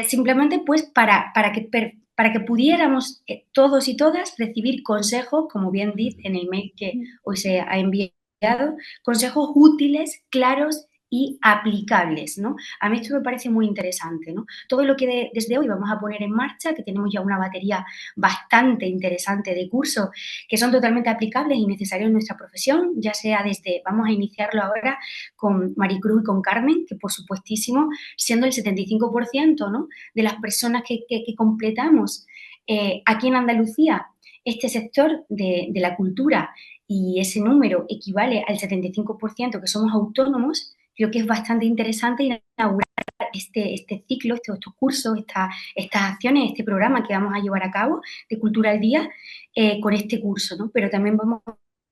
Simplemente pues para que pudiéramos todos y todas recibir consejos, como bien dice en el mail que hoy se ha enviado, consejos útiles, claros y aplicables, ¿no? A mí esto me parece muy interesante, ¿no? Todo lo que desde hoy vamos a poner en marcha, que tenemos ya una batería bastante interesante de cursos que son totalmente aplicables y necesarios en nuestra profesión, ya sea desde, vamos a iniciarlo ahora con Maricruz y con Carmen, que por supuestísimo, siendo el 75%, ¿no?, de las personas que completamos aquí en Andalucía este sector de la cultura, y ese número equivale al 75% que somos autónomos. Creo que es bastante interesante inaugurar este ciclo, estos cursos, estas acciones, este programa que vamos a llevar a cabo de Cultura al Día con este curso, ¿no? Pero también vamos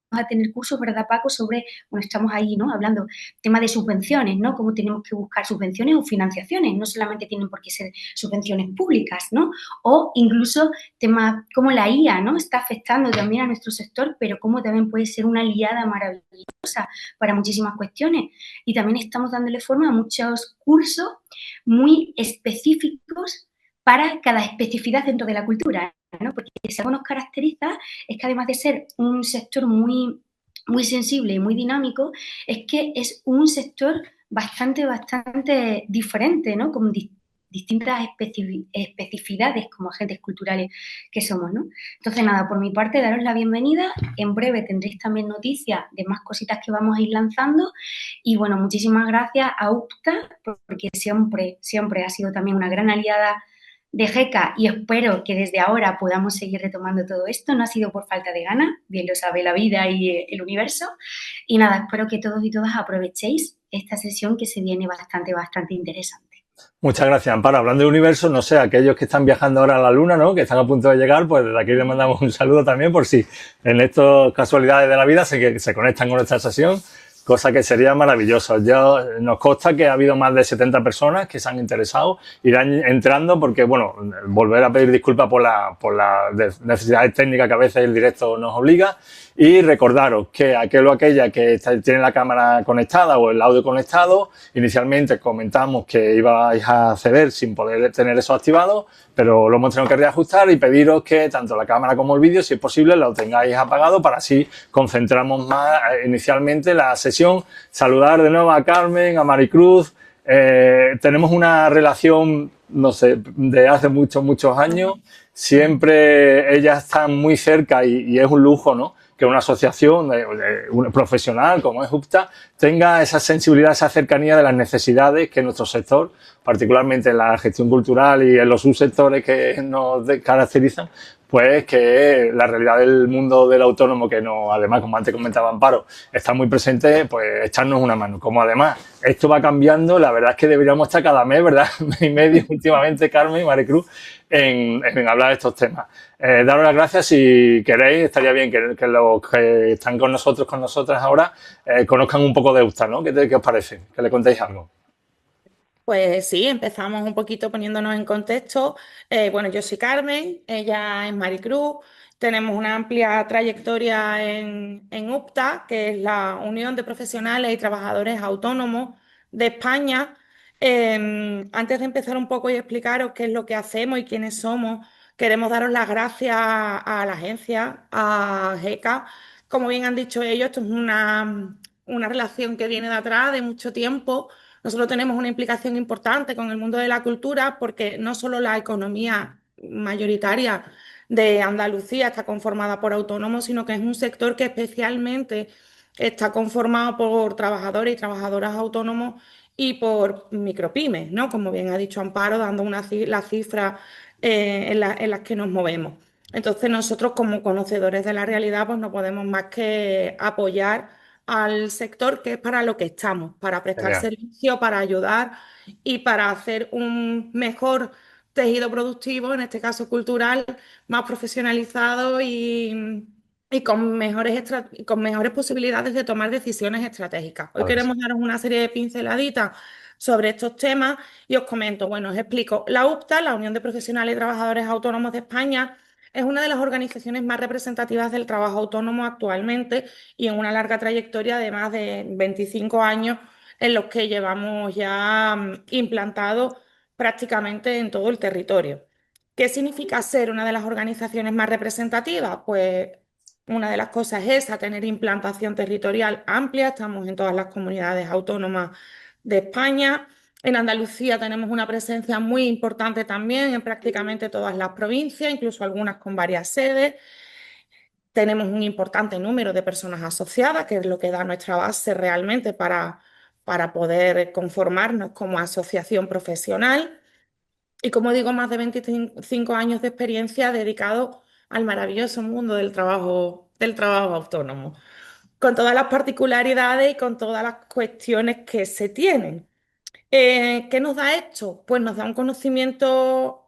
a tener cursos, ¿verdad, Paco? Sobre, bueno, estamos ahí, ¿no?, hablando tema de subvenciones, ¿no? Cómo tenemos que buscar subvenciones o financiaciones, no solamente tienen por qué ser subvenciones públicas, ¿no? O incluso temas como la IA, ¿no? Está afectando también a nuestro sector, pero cómo también puede ser una aliada maravillosa para muchísimas cuestiones. Y también estamos dándole forma a muchos cursos muy específicos para cada especificidad dentro de la cultura, ¿no? Porque si algo nos caracteriza es que además de ser un sector muy sensible y muy dinámico, es que es un sector bastante diferente, ¿no? Con distintas especificidades como agentes culturales que somos, ¿no? Entonces, nada, por mi parte, daros la bienvenida. En breve tendréis también noticias de más cositas que vamos a ir lanzando. Y bueno, muchísimas gracias a UPTA, porque siempre ha sido también una gran aliada de GECA, y espero que desde ahora podamos seguir retomando todo esto. No ha sido por falta de ganas, bien lo sabe la vida y el universo. Y nada, espero que todos y todas aprovechéis esta sesión que se viene bastante interesante. Muchas gracias, Amparo. Hablando de universo, no sé, aquellos que están viajando ahora a la Luna, ¿no?, que están a punto de llegar, pues desde aquí les mandamos un saludo también por si en estas casualidades de la vida se conectan con nuestra sesión, cosa que sería maravilloso. Nos consta que ha habido más de 70 personas que se han interesado, irán entrando porque, bueno, volver a pedir disculpas por las necesidades técnicas que a veces el directo nos obliga, y recordaros que aquel o aquella que tiene la cámara conectada o el audio conectado, inicialmente comentamos que ibais a acceder sin poder tener eso activado, pero lo hemos tenido que reajustar, y pediros que tanto la cámara como el vídeo, si es posible, lo tengáis apagado para así concentramos más inicialmente la sesión. Saludar de nuevo a Carmen, a Maricruz. Tenemos una relación, no sé, de hace muchos años. Siempre ellas están muy cerca y es un lujo, ¿no?, que una asociación profesional como es UPTA tenga esa sensibilidad, esa cercanía de las necesidades que nuestro sector, particularmente en la gestión cultural y en los subsectores que nos caracterizan, pues que la realidad del mundo del autónomo, que no, además, como antes comentaba Amparo, está muy presente, pues echarnos una mano. Como además esto va cambiando, la verdad es que deberíamos estar cada mes, ¿verdad?, mes y medio últimamente, Carmen y Maricruz, en hablar de estos temas. Daros las gracias. Si queréis, estaría bien que los que están con nosotros, con nosotras ahora, conozcan un poco de USTA, ¿no? ¿Qué os parece? Que le contéis algo. Pues sí, empezamos un poquito poniéndonos en contexto. Bueno, yo soy Carmen, ella es Maricruz. Tenemos una amplia trayectoria en UPTA, que es la Unión de Profesionales y Trabajadores Autónomos de España. Antes de empezar un poco y explicaros qué es lo que hacemos y quiénes somos, queremos daros las gracias a la agencia, a GECA. Como bien han dicho ellos, esto es una relación que viene de atrás, de mucho tiempo. Nosotros tenemos una implicación importante con el mundo de la cultura, porque no solo la economía mayoritaria de Andalucía está conformada por autónomos, sino que es un sector que especialmente está conformado por trabajadores y trabajadoras autónomos y por micropymes, ¿no? Como bien ha dicho Amparo, dando las cifras en las que nos movemos. Entonces nosotros, como conocedores de la realidad, pues no podemos más que apoyar al sector, que es para lo que estamos, para prestar Genial. servicio, para ayudar y para hacer un mejor tejido productivo, en este caso cultural, más profesionalizado y con mejores posibilidades de tomar decisiones estratégicas. Hoy Claro que sí. queremos daros una serie de pinceladitas sobre estos temas y os comento, bueno, os explico. La UPTA, la Unión de Profesionales y Trabajadores Autónomos de España, es una de las organizaciones más representativas del trabajo autónomo actualmente, y en una larga trayectoria de más de 25 años en los que llevamos ya implantado prácticamente en todo el territorio. ¿Qué significa ser una de las organizaciones más representativas? Pues una de las cosas es esa, tener implantación territorial amplia. Estamos en todas las comunidades autónomas de España. En Andalucía tenemos una presencia muy importante también en prácticamente todas las provincias, incluso algunas con varias sedes. Tenemos un importante número de personas asociadas, que es lo que da nuestra base realmente para poder conformarnos como asociación profesional. Y como digo, más de 25 años de experiencia dedicado al maravilloso mundo del trabajo autónomo, con todas las particularidades y con todas las cuestiones que se tienen. ¿Qué nos da esto? Pues nos da un conocimiento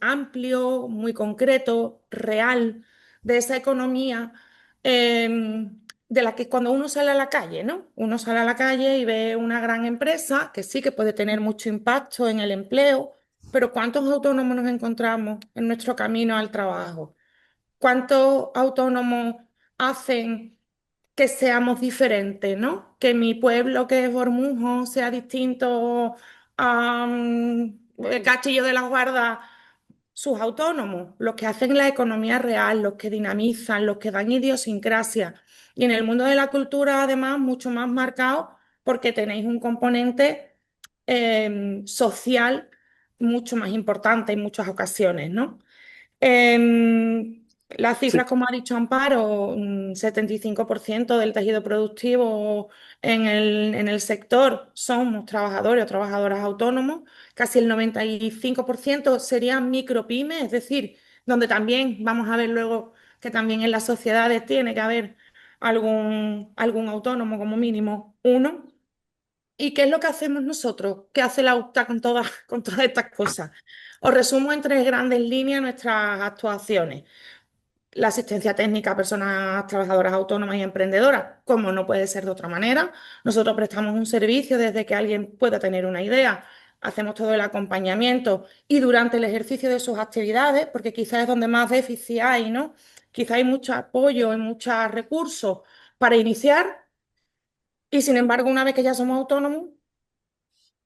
amplio, muy concreto, real, de esa economía de la que cuando uno sale a la calle, ¿no? Uno sale a la calle y ve una gran empresa que sí que puede tener mucho impacto en el empleo, pero ¿cuántos autónomos nos encontramos en nuestro camino al trabajo? ¿Cuántos autónomos hacen que seamos diferentes, ¿no? Que mi pueblo, que es Bormujo, sea distinto a Castillo de la Guarda, sus autónomos, los que hacen la economía real, los que dinamizan, los que dan idiosincrasia. Y en el mundo de la cultura, además, mucho más marcado porque tenéis un componente social mucho más importante en muchas ocasiones, ¿no? Las Sí, cifras, como ha dicho Amparo, 75% del tejido productivo en el sector somos trabajadores o trabajadoras autónomos, casi el 95% serían micropymes, es decir, donde también vamos a ver luego que también en las sociedades tiene que haber algún autónomo, como mínimo uno. ¿Y qué es lo que hacemos nosotros? ¿Qué hace la UPTA con todas estas cosas? Os resumo en tres grandes líneas nuestras actuaciones. La asistencia técnica a personas trabajadoras autónomas y emprendedoras, como no puede ser de otra manera. Nosotros prestamos un servicio desde que alguien pueda tener una idea. Hacemos todo el acompañamiento y durante el ejercicio de sus actividades, porque quizás es donde más déficit hay, ¿no? Quizás hay mucho apoyo y muchos recursos para iniciar y sin embargo, una vez que ya somos autónomos,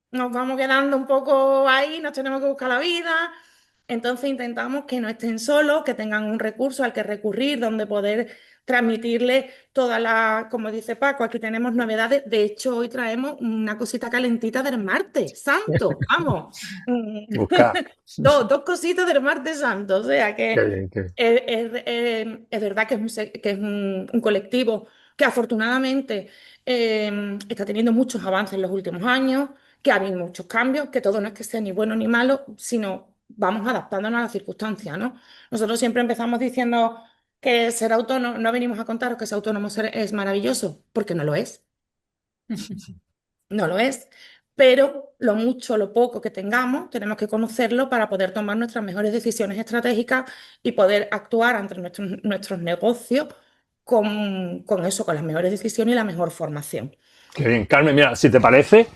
nos vamos quedando un poco ahí, nos tenemos que buscar la vida. Entonces intentamos que no estén solos, que tengan un recurso al que recurrir, donde poder transmitirle toda la, como dice Paco, aquí tenemos novedades. De hecho, hoy traemos una cosita calentita del martes santo, vamos. buscar. Dos cositas del martes santo. O sea Qué que bien, qué bien. es verdad que es un colectivo que afortunadamente está teniendo muchos avances en los últimos años, que ha habido muchos cambios, que todo no es que sea ni bueno ni malo, sino vamos adaptándonos a las circunstancias, ¿no? Nosotros siempre empezamos diciendo que ser autónomo, no venimos a contaros que ser autónomo es maravilloso, porque no lo es, no lo es, pero lo mucho, lo poco que tengamos, tenemos que conocerlo para poder tomar nuestras mejores decisiones estratégicas y poder actuar ante nuestros negocios con eso, con las mejores decisiones y la mejor formación. Qué bien. Carmen, mira, si te parece,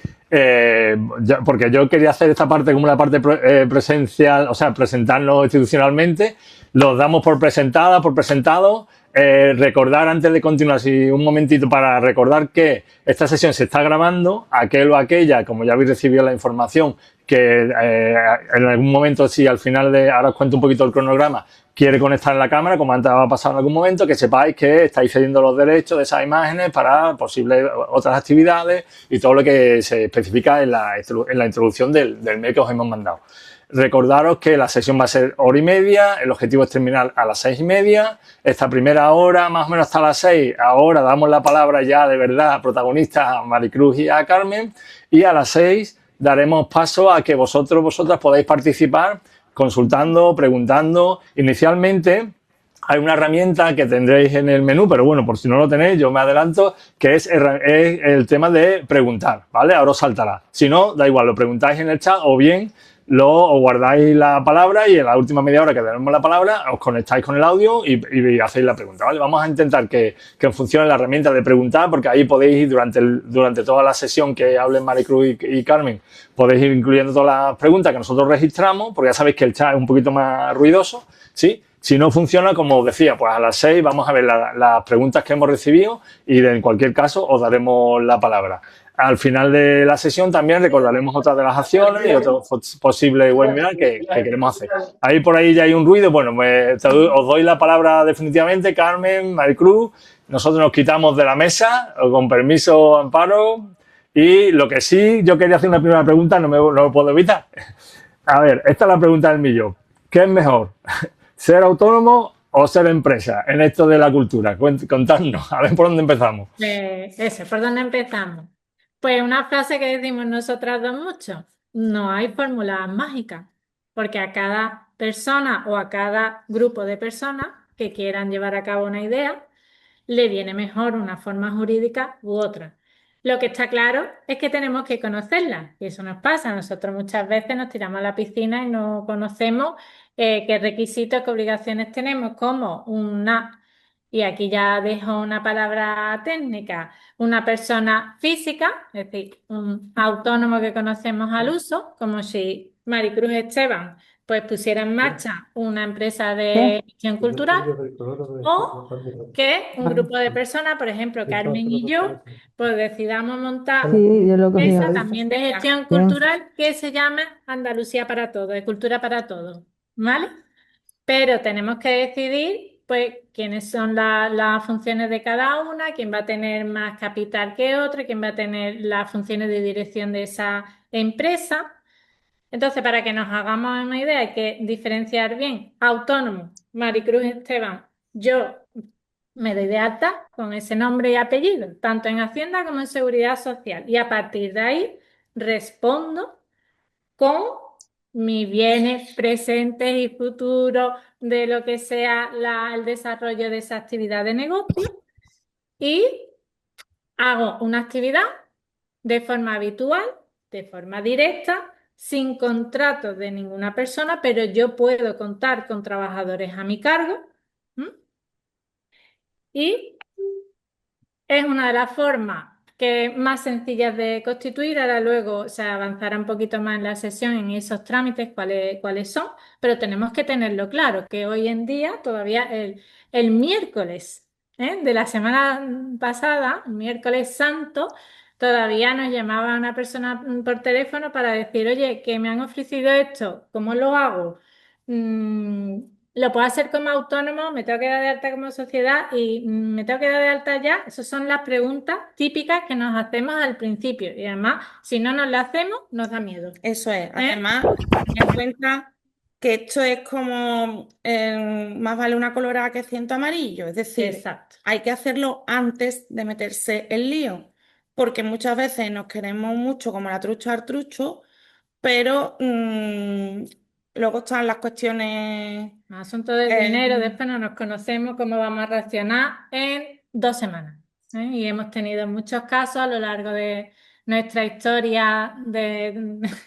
porque yo quería hacer esta parte como una parte presencial, o sea, presentarnos institucionalmente, los damos por presentada, por presentado. Recordar antes de continuar, si un momentito para recordar que esta sesión se está grabando, aquel o aquella, como ya habéis recibido la información, que en algún momento, si al final de, ahora os cuento un poquito el cronograma, quiere conectar en la cámara, como antes ha pasado en algún momento, que sepáis que estáis cediendo los derechos de esas imágenes para posibles otras actividades y todo lo que se especifica en la introducción del mail que os hemos mandado. Recordaros que la sesión va a ser hora y media, el objetivo es terminar a las 6:30. Esta primera hora, más o menos hasta las 6, ahora damos la palabra ya de verdad a protagonistas, a Maricruz y a Carmen, y a las 6 daremos paso a que vosotras podáis participar consultando, preguntando. Inicialmente hay una herramienta que tendréis en el menú, pero bueno, por si no lo tenéis, yo me adelanto, que es el tema de preguntar, ¿vale? Ahora os saltará. Si no, da igual, lo preguntáis en el chat o bien os guardáis la palabra y en la última media hora que tenemos la palabra os conectáis con el audio y hacéis la pregunta, ¿vale? Vamos a intentar que funcione la herramienta de preguntar, porque ahí podéis ir durante toda la sesión que hablen Maricruz y Carmen, podéis ir incluyendo todas las preguntas que nosotros registramos, porque ya sabéis que el chat es un poquito más ruidoso, ¿sí? Si no funciona, como os decía, pues a las 6 vamos a ver las preguntas que hemos recibido y en cualquier caso os daremos la palabra. Al final de la sesión también recordaremos otras de las acciones y otros posibles webinars que queremos hacer. Ahí por ahí ya hay un ruido. Bueno, pues os doy la palabra definitivamente, Carmen, Maricruz. Nosotros nos quitamos de la mesa, con permiso, Amparo. Y lo que sí, yo quería hacer una primera pregunta, no lo puedo evitar. A ver, esta es la pregunta del millón. ¿Qué es mejor? ¿Ser autónomo o ser empresa en esto de la cultura? Contadnos, a ver por dónde empezamos. ¿Por dónde empezamos? Pues una frase que decimos nosotras dos mucho, no hay fórmulas mágicas, porque a cada persona o a cada grupo de personas que quieran llevar a cabo una idea, le viene mejor una forma jurídica u otra. Lo que está claro es que tenemos que conocerla, y eso nos pasa. Nosotros muchas veces nos tiramos a la piscina y no conocemos qué requisitos, qué obligaciones tenemos, como una, y aquí ya dejo una palabra técnica, una persona física, es decir, un autónomo que conocemos al uso, como si Maricruz Esteban pues pusiera en marcha una empresa de gestión cultural, o que un grupo de personas, por ejemplo, Carmen y yo, pues decidamos montar una empresa también de gestión cultural que se llama Andalucía para Todos, de Cultura para Todos, ¿vale? Pero tenemos que decidir, pues, quiénes son las funciones de cada una, quién va a tener más capital que otro, quién va a tener las funciones de dirección de esa empresa. Entonces, para que nos hagamos una idea, hay que diferenciar bien autónomo, Maricruz Esteban. Yo me doy de alta con ese nombre y apellido, tanto en Hacienda como en Seguridad Social. Y a partir de ahí respondo con mis bienes presentes y futuros de lo que sea el desarrollo de esa actividad de negocio, y hago una actividad de forma habitual, de forma directa, sin contrato de ninguna persona, pero yo puedo contar con trabajadores a mi cargo. Y es una de las formas más sencillas de constituir. Ahora luego se avanzará un poquito más en la sesión en esos trámites, cuáles son, pero tenemos que tenerlo claro, que hoy en día todavía el miércoles de la semana pasada, miércoles santo, todavía nos llamaba una persona por teléfono para decir, oye, que me han ofrecido esto, ¿cómo lo hago? Mm, lo puedo hacer como autónomo, me tengo que dar de alta como sociedad y me tengo que dar de alta ya. Esas son las preguntas típicas que nos hacemos al principio. Y además, si no nos las hacemos, nos da miedo. Eso es. Además, ten en cuenta que esto es como más vale una colorada que ciento amarillo. Es decir, Exacto. hay que hacerlo antes de meterse en lío. Porque muchas veces nos queremos mucho como la trucha al trucho, pero luego están las cuestiones. Asunto del dinero, después no nos conocemos cómo vamos a reaccionar en 2 semanas. Y hemos tenido muchos casos a lo largo de nuestra historia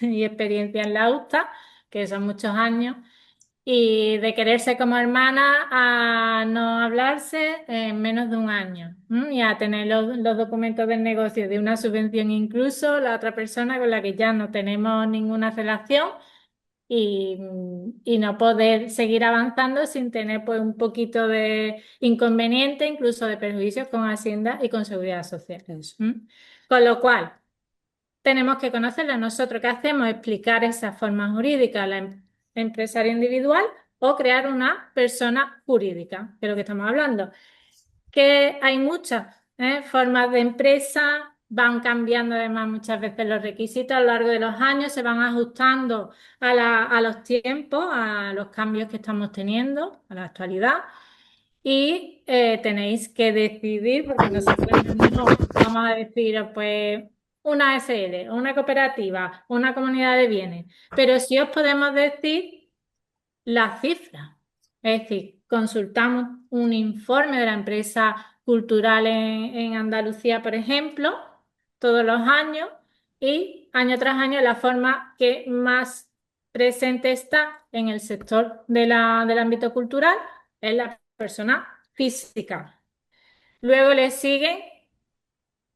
y experiencia en la USTA, que son muchos años, y de quererse como hermana a no hablarse en menos de un año, y a tener los documentos del negocio de una subvención, incluso la otra persona con la que ya no tenemos ninguna relación, y no poder seguir avanzando sin tener pues un poquito de inconveniente, incluso de perjuicios con Hacienda y con Seguridad Social. Con lo cual, tenemos que conocerla. Nosotros, ¿qué hacemos? Explicar esa forma jurídica a la empresaria individual o crear una persona jurídica, que es lo que estamos hablando. Que hay muchas formas de empresa, van cambiando además muchas veces los requisitos a lo largo de los años, se van ajustando a los tiempos, a los cambios que estamos teniendo, a la actualidad. Y tenéis que decidir, porque nosotros no vamos a decir, pues, una SL, una cooperativa, una comunidad de bienes, pero sí os podemos decir las cifras. Es decir, consultamos un informe de la empresa cultural en Andalucía, por ejemplo, todos los años, y año tras año la forma que más presente está en el sector del ámbito cultural es la persona física. Luego le sigue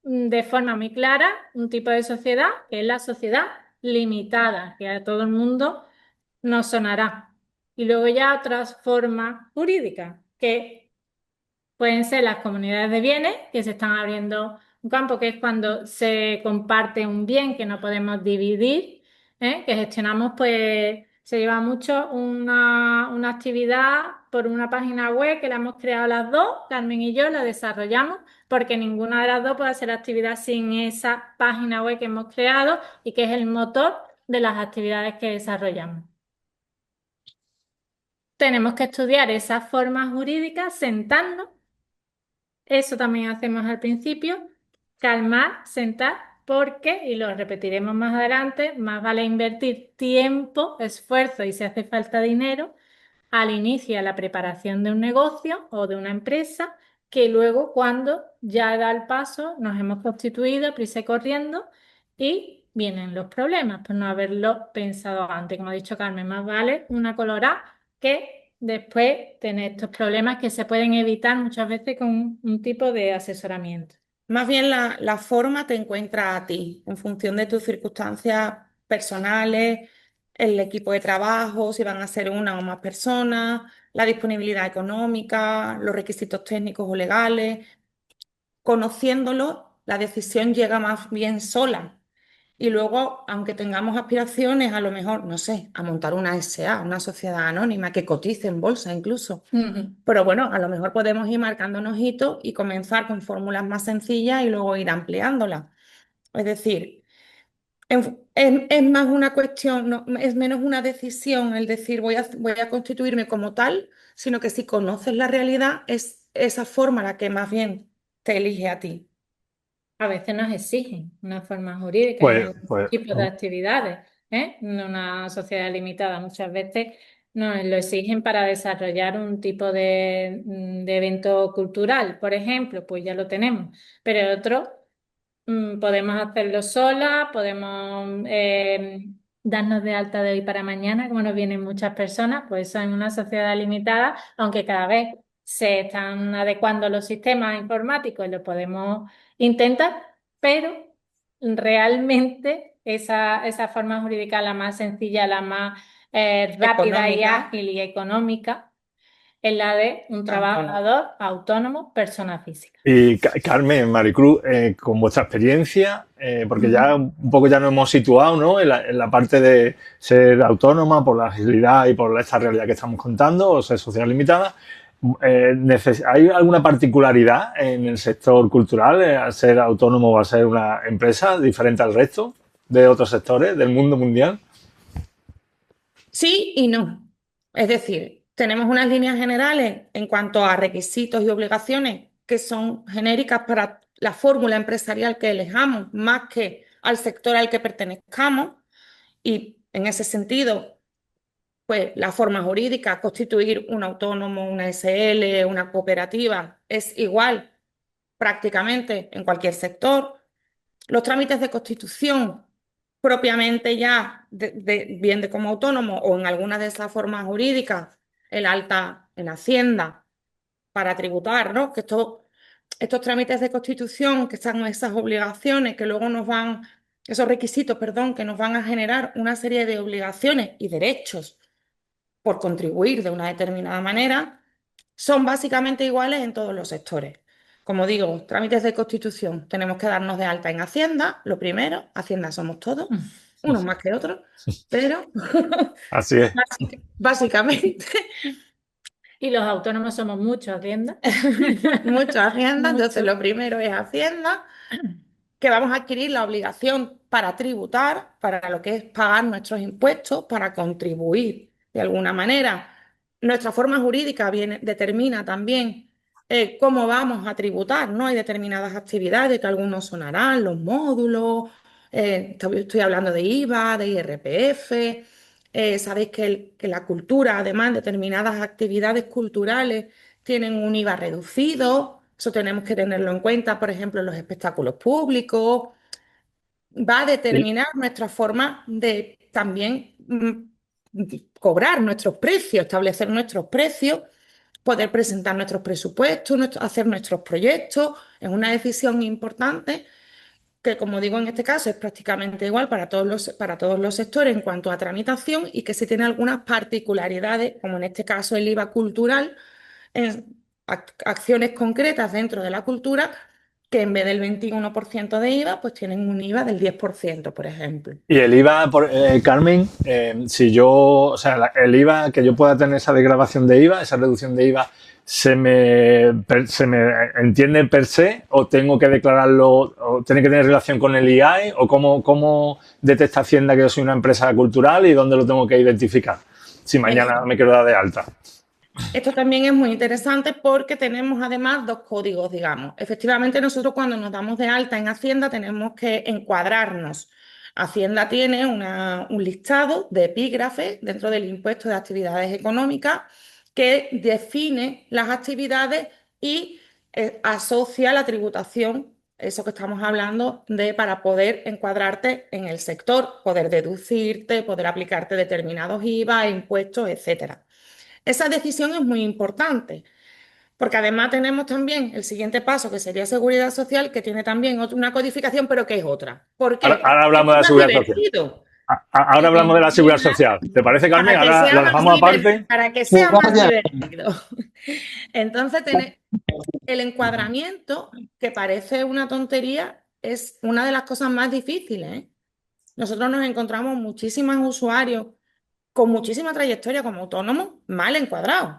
de forma muy clara un tipo de sociedad, que es la sociedad limitada, que a todo el mundo nos sonará. y luego ya otras formas jurídicas, que pueden ser las comunidades de bienes, que se están abriendo un campo, que es cuando se comparte un bien que no podemos dividir, que gestionamos, pues se lleva mucho una actividad por una página web que la hemos creado las dos, Carmen y yo, la desarrollamos, porque ninguna de las dos puede hacer actividad sin esa página web que hemos creado y que es el motor de las actividades que desarrollamos. Tenemos que estudiar esas formas jurídicas, sentarnos. Eso también hacemos al principio, calmar, sentar, porque, y lo repetiremos más adelante, más vale invertir tiempo, esfuerzo y si hace falta dinero al inicio y a la preparación de un negocio o de una empresa, que luego cuando ya da el paso, nos hemos constituido, prisa y corriendo, y vienen los problemas por no haberlo pensado antes. Como ha dicho Carmen, más vale una colorada que después tener estos problemas que se pueden evitar muchas veces con un tipo de asesoramiento. Más bien la forma te encuentra a ti, en función de tus circunstancias personales, el equipo de trabajo, si van a ser una o más personas, la disponibilidad económica, los requisitos técnicos o legales. Conociéndolo, la decisión llega más bien sola. Y luego, aunque tengamos aspiraciones, a lo mejor, no sé, a montar una SA, una sociedad anónima que cotice en bolsa incluso. Pero bueno, a lo mejor podemos ir marcándonos hitos y comenzar con fórmulas más sencillas y luego ir ampliándolas. Es decir, es más una cuestión, es menos una decisión el decir voy a constituirme como tal, sino que si conoces la realidad, es esa forma la que más bien te elige a ti. A veces nos exigen una forma jurídica en Pues, algún tipo de actividades, en una sociedad limitada. Muchas veces nos lo exigen para desarrollar un tipo de evento cultural, por ejemplo, pues ya lo tenemos, pero otro podemos hacerlo sola, podemos darnos de alta de hoy para mañana, como nos vienen muchas personas, pues eso en una sociedad limitada, aunque cada vez se están adecuando los sistemas informáticos y lo podemos intentar, pero realmente esa forma jurídica la más sencilla, la más rápida y Económica. ágil y económica es la de un trabajador autónomo, persona física. Y Carmen, Maricruz, con vuestra experiencia, porque ya un poco ya nos hemos situado, ¿no? En la parte de ser autónoma por la agilidad y por esta realidad que estamos contando, o ser sociedad limitada. ¿Hay alguna particularidad en el sector cultural al ser autónomo o al ser una empresa diferente al resto de otros sectores del mundo mundial? Sí y no. Es decir, tenemos unas líneas generales en cuanto a requisitos y obligaciones que son genéricas para la fórmula empresarial que elijamos, más que al sector al que pertenezcamos. Y en ese sentido, pues la forma jurídica, constituir un autónomo, una SL, una cooperativa, es igual prácticamente en cualquier sector. Los trámites de constitución propiamente ya, bien de como autónomo o en alguna de esas formas jurídicas, el alta en Hacienda para tributar, ¿no? Que estos trámites de constitución, que están esas obligaciones que luego nos van, esos requisitos, perdón, que nos van a generar una serie de obligaciones y derechos por contribuir de una determinada manera, son básicamente iguales en todos los sectores. Como digo, trámites de constitución, tenemos que darnos de alta en Hacienda, lo primero, Hacienda somos todos, unos más que otros, pero Así es. básicamente Y los autónomos somos muchos, Hacienda. mucho Hacienda, entonces Mucho. lo primero es Hacienda, que vamos a adquirir la obligación para tributar, para lo que es pagar nuestros impuestos, para contribuir de alguna manera. Nuestra forma jurídica determina también cómo vamos a tributar, ¿no? Hay determinadas actividades que algunos sonarán, los módulos, estoy hablando de IVA, de IRPF, sabéis que la cultura, además, determinadas actividades culturales tienen un IVA reducido, eso tenemos que tenerlo en cuenta, por ejemplo, en los espectáculos públicos, va a Y, determinar nuestra forma de también cobrar nuestros precios, establecer nuestros precios, poder presentar nuestros presupuestos, hacer nuestros proyectos. Es una decisión importante que como digo en este caso es prácticamente igual para todos los sectores en cuanto a tramitación y que sí tiene algunas particularidades, como en este caso el IVA cultural, en acciones concretas dentro de la cultura, que en vez del 21% de IVA, pues tienen un IVA del 10%, por ejemplo. Y el IVA, Carmen, si yo, o sea, el IVA, que yo pueda tener esa desgravación de IVA, esa reducción de IVA, ¿se me entiende per se o tengo que declararlo o tiene que tener relación con el IAE o cómo detecta Hacienda que yo soy una empresa cultural y dónde lo tengo que identificar si mañana me quiero dar de alta? Esto también es muy interesante porque tenemos además dos códigos, digamos. Efectivamente, nosotros cuando nos damos de alta en Hacienda tenemos que encuadrarnos. Hacienda tiene un listado de epígrafes dentro del impuesto de actividades económicas que define las actividades y asocia la tributación, eso que estamos hablando de para poder encuadrarte en el sector, poder deducirte, poder aplicarte determinados IVA, impuestos, etcétera. Esa decisión es muy importante, porque además tenemos también el siguiente paso, que sería seguridad social, que tiene también una codificación, pero que es otra. ¿Por qué? Ahora Porque hablamos de la es más seguridad social. divertido. Ahora hablamos de la seguridad social. ¿Te parece, Carmen? Ahora lo dejamos aparte. Para que sea más divertido. Entonces, el encuadramiento, que parece una tontería, es una de las cosas más difíciles, ¿eh? Nosotros nos encontramos muchísimos usuarios con muchísima trayectoria como autónomos mal encuadrados.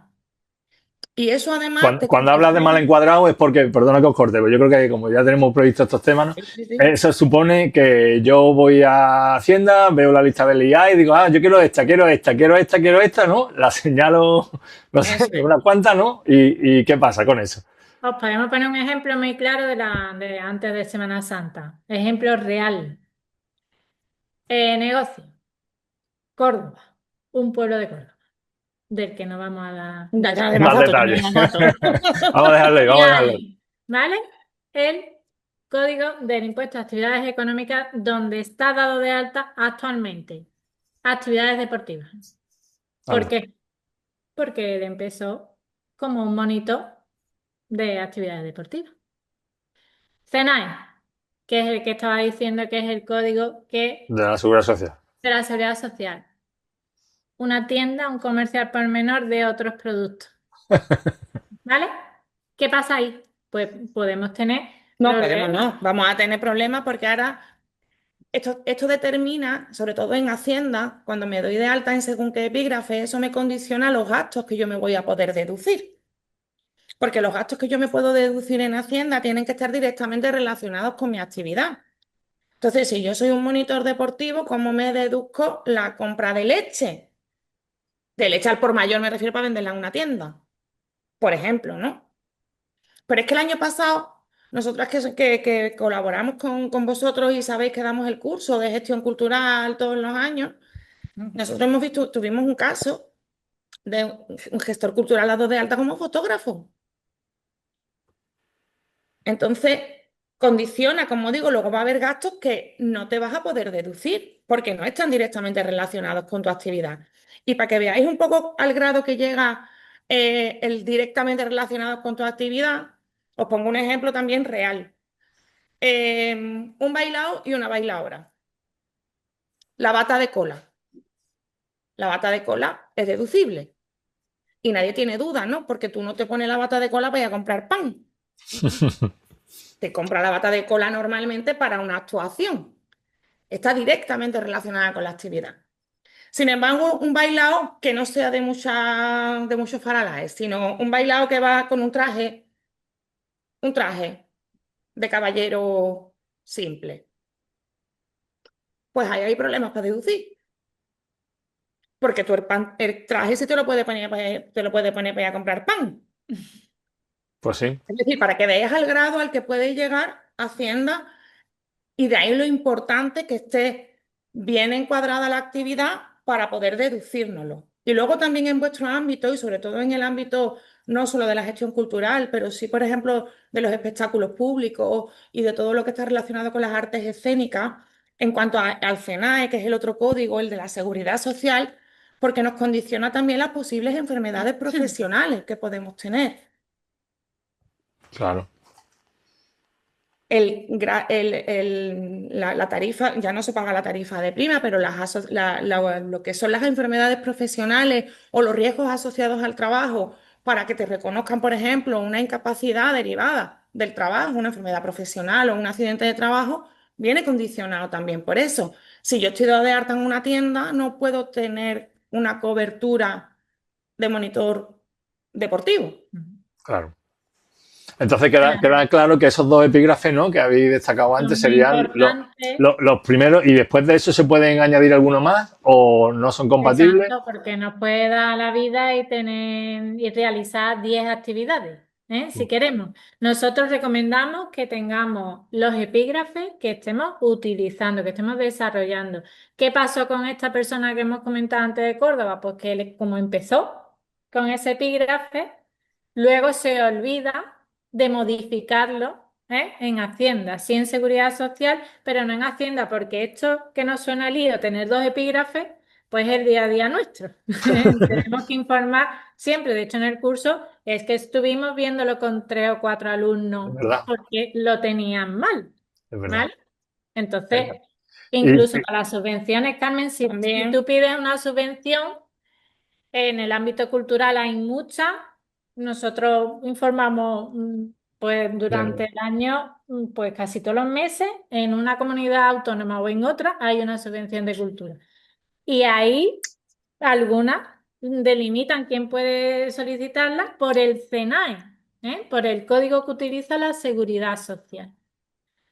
Y eso además te Cuando hablas de mal condiciona. encuadrado es porque, perdona que os corte, pero yo creo que como ya tenemos previsto estos temas, ¿no? Sí, sí. Eso supone que yo voy a Hacienda, veo la lista del IA y digo, yo quiero esta, quiero esta, quiero esta, quiero esta, ¿no? La señalo, no sé, Eso es. unas cuantas, ¿no? ¿Y qué pasa con eso? Os podemos poner un ejemplo muy claro de antes de Semana Santa. Ejemplo real. Negocio. Córdoba. Un pueblo de Córdoba. Del que no vamos a dar. Ya, ya, de más Más datos, ya no detalles. hay más datos. Vamos a dejarlo ahí, Y vamos a dejarlo ahí. hay, ¿vale? El código del impuesto a actividades económicas donde está dado de alta actualmente. Actividades deportivas. ¿Por Anda. qué? Porque él empezó como un monito de actividades deportivas. CENAE, que es el que estaba diciendo que es el código que De la seguridad social. de la seguridad social. Una tienda, un comercial por menor de otros productos. ¿Vale? ¿Qué pasa ahí? Pues podemos tener No, podemos problemas. no. Vamos a tener problemas porque ahora esto determina, sobre todo en Hacienda, cuando me doy de alta en según qué epígrafe, eso me condiciona los gastos que yo me voy a poder deducir. Porque los gastos que yo me puedo deducir en Hacienda tienen que estar directamente relacionados con mi actividad. Entonces, si yo soy un monitor deportivo, ¿cómo me deduzco la compra de leche? De leche al por mayor me refiero para venderla en una tienda, por ejemplo, ¿no? Pero es que el año pasado, nosotras que colaboramos con vosotros y sabéis que damos el curso de gestión cultural todos los años, nosotros tuvimos un caso de un gestor cultural dado de alta como fotógrafo. Entonces, condiciona, como digo, luego va a haber gastos que no te vas a poder deducir porque no están directamente relacionados con tu actividad. Y para que veáis un poco al grado que llega el directamente relacionado con tu actividad, os pongo un ejemplo también real. Un bailao y una bailaora. La bata de cola. La bata de cola es deducible. Y nadie tiene duda, ¿no? Porque tú no te pones la bata de cola para ir a comprar pan. Te compra la bata de cola normalmente para una actuación. Está directamente relacionada con la actividad. Sin embargo, un bailao que no sea de muchos faralaes, sino un bailao que va con un traje de caballero simple, pues ahí hay problemas para deducir. Porque tú el traje sí te lo puede poner, para ir a comprar pan. Pues sí. Es decir, para que veas al grado al que puede llegar Hacienda. Y de ahí lo importante que esté bien encuadrada la actividad para poder deducírnoslo. Y luego también en vuestro ámbito, y sobre todo en el ámbito no solo de la gestión cultural, pero sí, por ejemplo, de los espectáculos públicos y de todo lo que está relacionado con las artes escénicas, en cuanto al CENAE, que es el otro código, el de la seguridad social, porque nos condiciona también las posibles enfermedades profesionales que podemos tener. Claro. la tarifa, ya no se paga la tarifa de prima, pero lo que son las enfermedades profesionales o los riesgos asociados al trabajo, para que te reconozcan, por ejemplo, una incapacidad derivada del trabajo, una enfermedad profesional o un accidente de trabajo, viene condicionado también por eso. Si yo estoy dado de alta en una tienda, no puedo tener una cobertura de monitor deportivo. Claro. Entonces queda claro que esos dos epígrafes, ¿no?, que habéis destacado antes serían los primeros, y después de eso se pueden añadir alguno más o no son compatibles. Exacto, porque nos puede dar la vida y realizar 10 actividades, si queremos. Nosotros recomendamos que tengamos los epígrafes que estemos utilizando, que estemos desarrollando. ¿Qué pasó con esta persona que hemos comentado antes de Córdoba? Pues que como empezó con ese epígrafe, luego se olvida de modificarlo en Hacienda, sí en Seguridad Social, pero no en Hacienda, porque esto que nos suena lío, tener 2 epígrafes, pues es el día a día nuestro. Tenemos que informar siempre. De hecho, en el curso es que estuvimos viéndolo con 3 o 4 alumnos porque lo tenían mal. ¿Vale? Entonces, incluso para las subvenciones, Carmen, si tú pides una subvención, en el ámbito cultural hay muchas. Nosotros informamos pues durante el año, pues casi todos los meses, en una comunidad autónoma o en otra, hay una subvención de cultura. Y ahí algunas delimitan quién puede solicitarla por el CENAE, por el código que utiliza la Seguridad Social.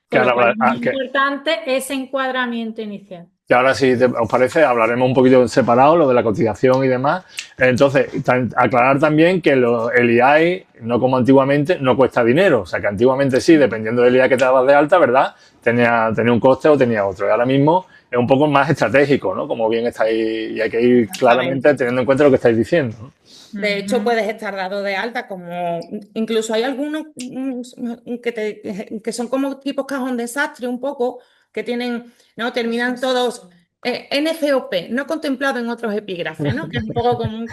Por lo cual es muy importante ese encuadramiento inicial. Y ahora, si os parece, hablaremos un poquito separado, lo de la cotización y demás. Entonces, aclarar también que el IAE, no como antiguamente, no cuesta dinero. O sea, que antiguamente sí, dependiendo del IAE que te dabas de alta, ¿verdad?, tenía un coste o tenía otro. Y ahora mismo es un poco más estratégico, ¿no? Como bien estáis, y hay que ir claramente teniendo en cuenta lo que estáis diciendo, ¿no? De hecho, puedes estar dado de alta como... Incluso hay algunos que son como tipos cajón desastre un poco, que tienen, ¿no?, terminan todos NFOP, no contemplado en otros epígrafes, ¿no? Que es un poco como un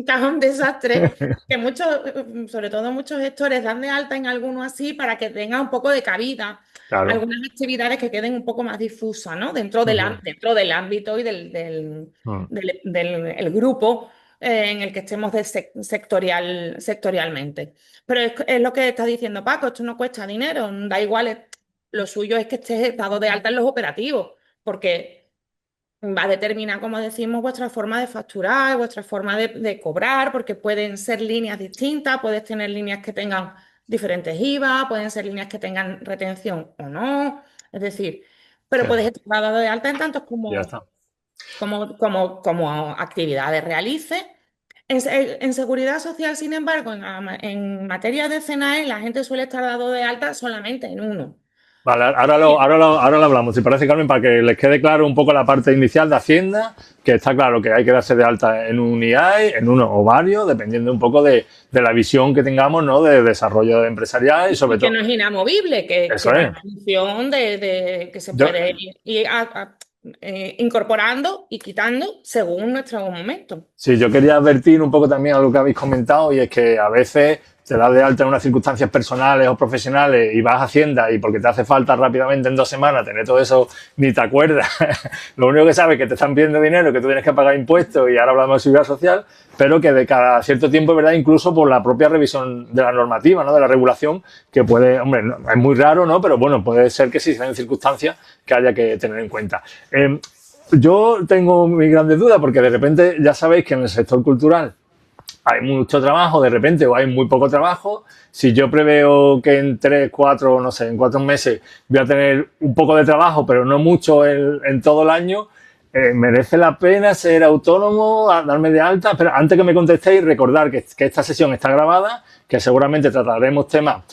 cajón desastre, que muchos, sobre todo muchos gestores, dan de alta en alguno así para que tenga un poco de cabida. Claro. Algunas actividades que queden un poco más difusas, ¿no?, dentro del ámbito y del grupo en el que estemos sectorialmente. Pero es lo que está diciendo Paco, esto no cuesta dinero, da igual, lo suyo es que estés dado de alta en los operativos, porque va a determinar, como decimos, vuestra forma de facturar, vuestra forma de cobrar, porque pueden ser líneas distintas, puedes tener líneas que tengan diferentes IVA, pueden ser líneas que tengan retención o no, es decir, pero puedes estar dado de alta en tantos como actividades realice. En Seguridad Social, sin embargo, en materia de CENAE, la gente suele estar dado de alta solamente en uno. Vale, ahora lo hablamos, si parece, Carmen, para que les quede claro un poco la parte inicial de Hacienda, que está claro que hay que darse de alta en un IAE, en uno o varios, dependiendo un poco de la visión que tengamos, ¿no?, de desarrollo empresarial y sobre todo... Que no es inamovible, que es una función que se puede ir incorporando y quitando según nuestro momento. Sí, yo quería advertir un poco también a lo que habéis comentado, y es que a veces te das de alta en unas circunstancias personales o profesionales y vas a Hacienda y porque te hace falta rápidamente en 2 semanas tener todo eso, ni te acuerdas. Lo único que sabes es que te están pidiendo dinero, que tú tienes que pagar impuestos, y ahora hablamos de seguridad social, pero que de cada cierto tiempo, ¿verdad?, incluso por la propia revisión de la normativa, ¿no?, de la regulación, que puede, hombre, es muy raro, ¿no?, pero bueno, puede ser que sí sean circunstancias que haya que tener en cuenta. Yo tengo mis grandes dudas porque de repente ya sabéis que en el sector cultural hay mucho trabajo de repente o hay muy poco trabajo. Si yo preveo que en 3, 4, no sé, en 4 meses voy a tener un poco de trabajo, pero no mucho en todo el año, ¿merece la pena ser autónomo, darme de alta? Pero antes que me contestéis, recordar que esta sesión está grabada, que seguramente trataremos temas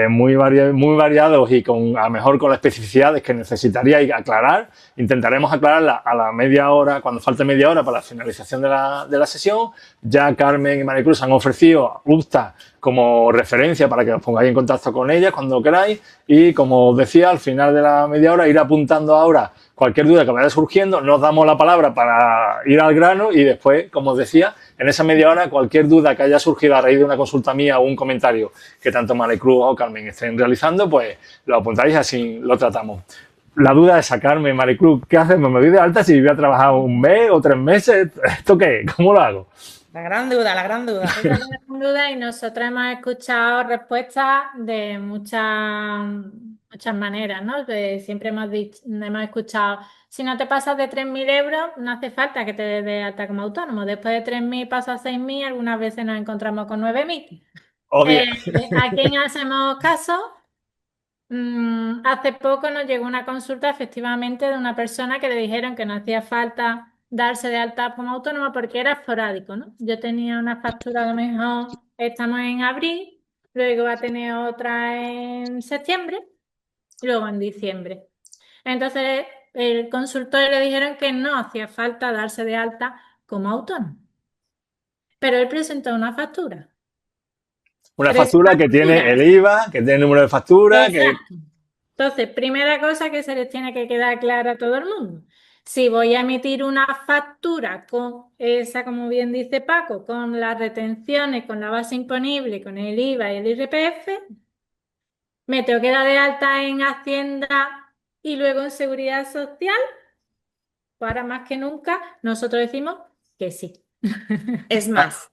muy variados y a lo mejor con las especificidades que necesitaríais aclarar. Intentaremos aclararla a la media hora, cuando falte media hora para la finalización de la sesión. Ya Carmen y Maricruz han ofrecido UPTA como referencia para que os pongáis en contacto con ellas cuando queráis, y como os decía, al final de la media hora ir apuntando ahora cualquier duda que vaya surgiendo, nos damos la palabra para ir al grano y después, como os decía, en esa media hora cualquier duda que haya surgido a raíz de una consulta mía o un comentario que tanto Maricruz o Carmen estén realizando, pues lo apuntáis, así lo tratamos. La duda es sacarme, Maricruz, ¿qué hacemos? ¿Me doy de alta si voy a trabajar un mes o 3 meses? ¿Esto qué? ¿Cómo lo hago? La gran duda, la gran duda. Esa es la gran duda y nosotros hemos escuchado respuestas de muchas maneras, ¿no? Siempre hemos escuchado, si no te pasas de 3.000 euros, no hace falta que te des de alta como autónomo. Después de 3.000 pasas a 6.000, algunas veces nos encontramos con 9.000. Obvio. ¿A quién hacemos caso? Hace poco nos llegó una consulta efectivamente de una persona que le dijeron que no hacía falta darse de alta como autónoma porque era esporádico, ¿no? Yo tenía una factura, a lo mejor estamos en abril, luego va a tener otra en septiembre, y luego en diciembre. Entonces el consultor le dijeron que no hacía falta darse de alta como autónomo. Pero él presentó una factura. Una Tres factura que tiene facturas. el IVA, que tiene el número de factura, que... Exacto. Entonces, primera cosa que se les tiene que quedar clara a todo el mundo. Si voy a emitir una factura con esa, como bien dice Paco, con las retenciones, con la base imponible, con el IVA y el IRPF, me tengo que dar de alta en Hacienda y luego en Seguridad Social. Pues ahora más que nunca, nosotros decimos que sí. Es más,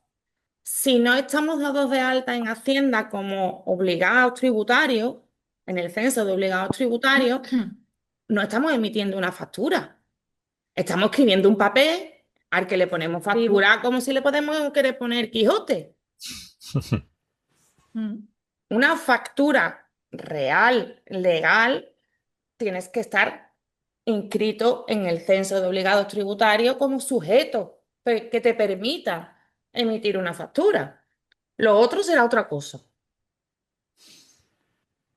si no estamos dados de alta en Hacienda como obligados tributarios, en el censo de obligados tributarios, no estamos emitiendo una factura. Estamos escribiendo un papel al que le ponemos factura como si le podemos querer poner Quijote. Una factura real, legal, tienes que estar inscrito en el censo de obligados tributarios como sujeto que te permita emitir una factura. Lo otro será otra cosa.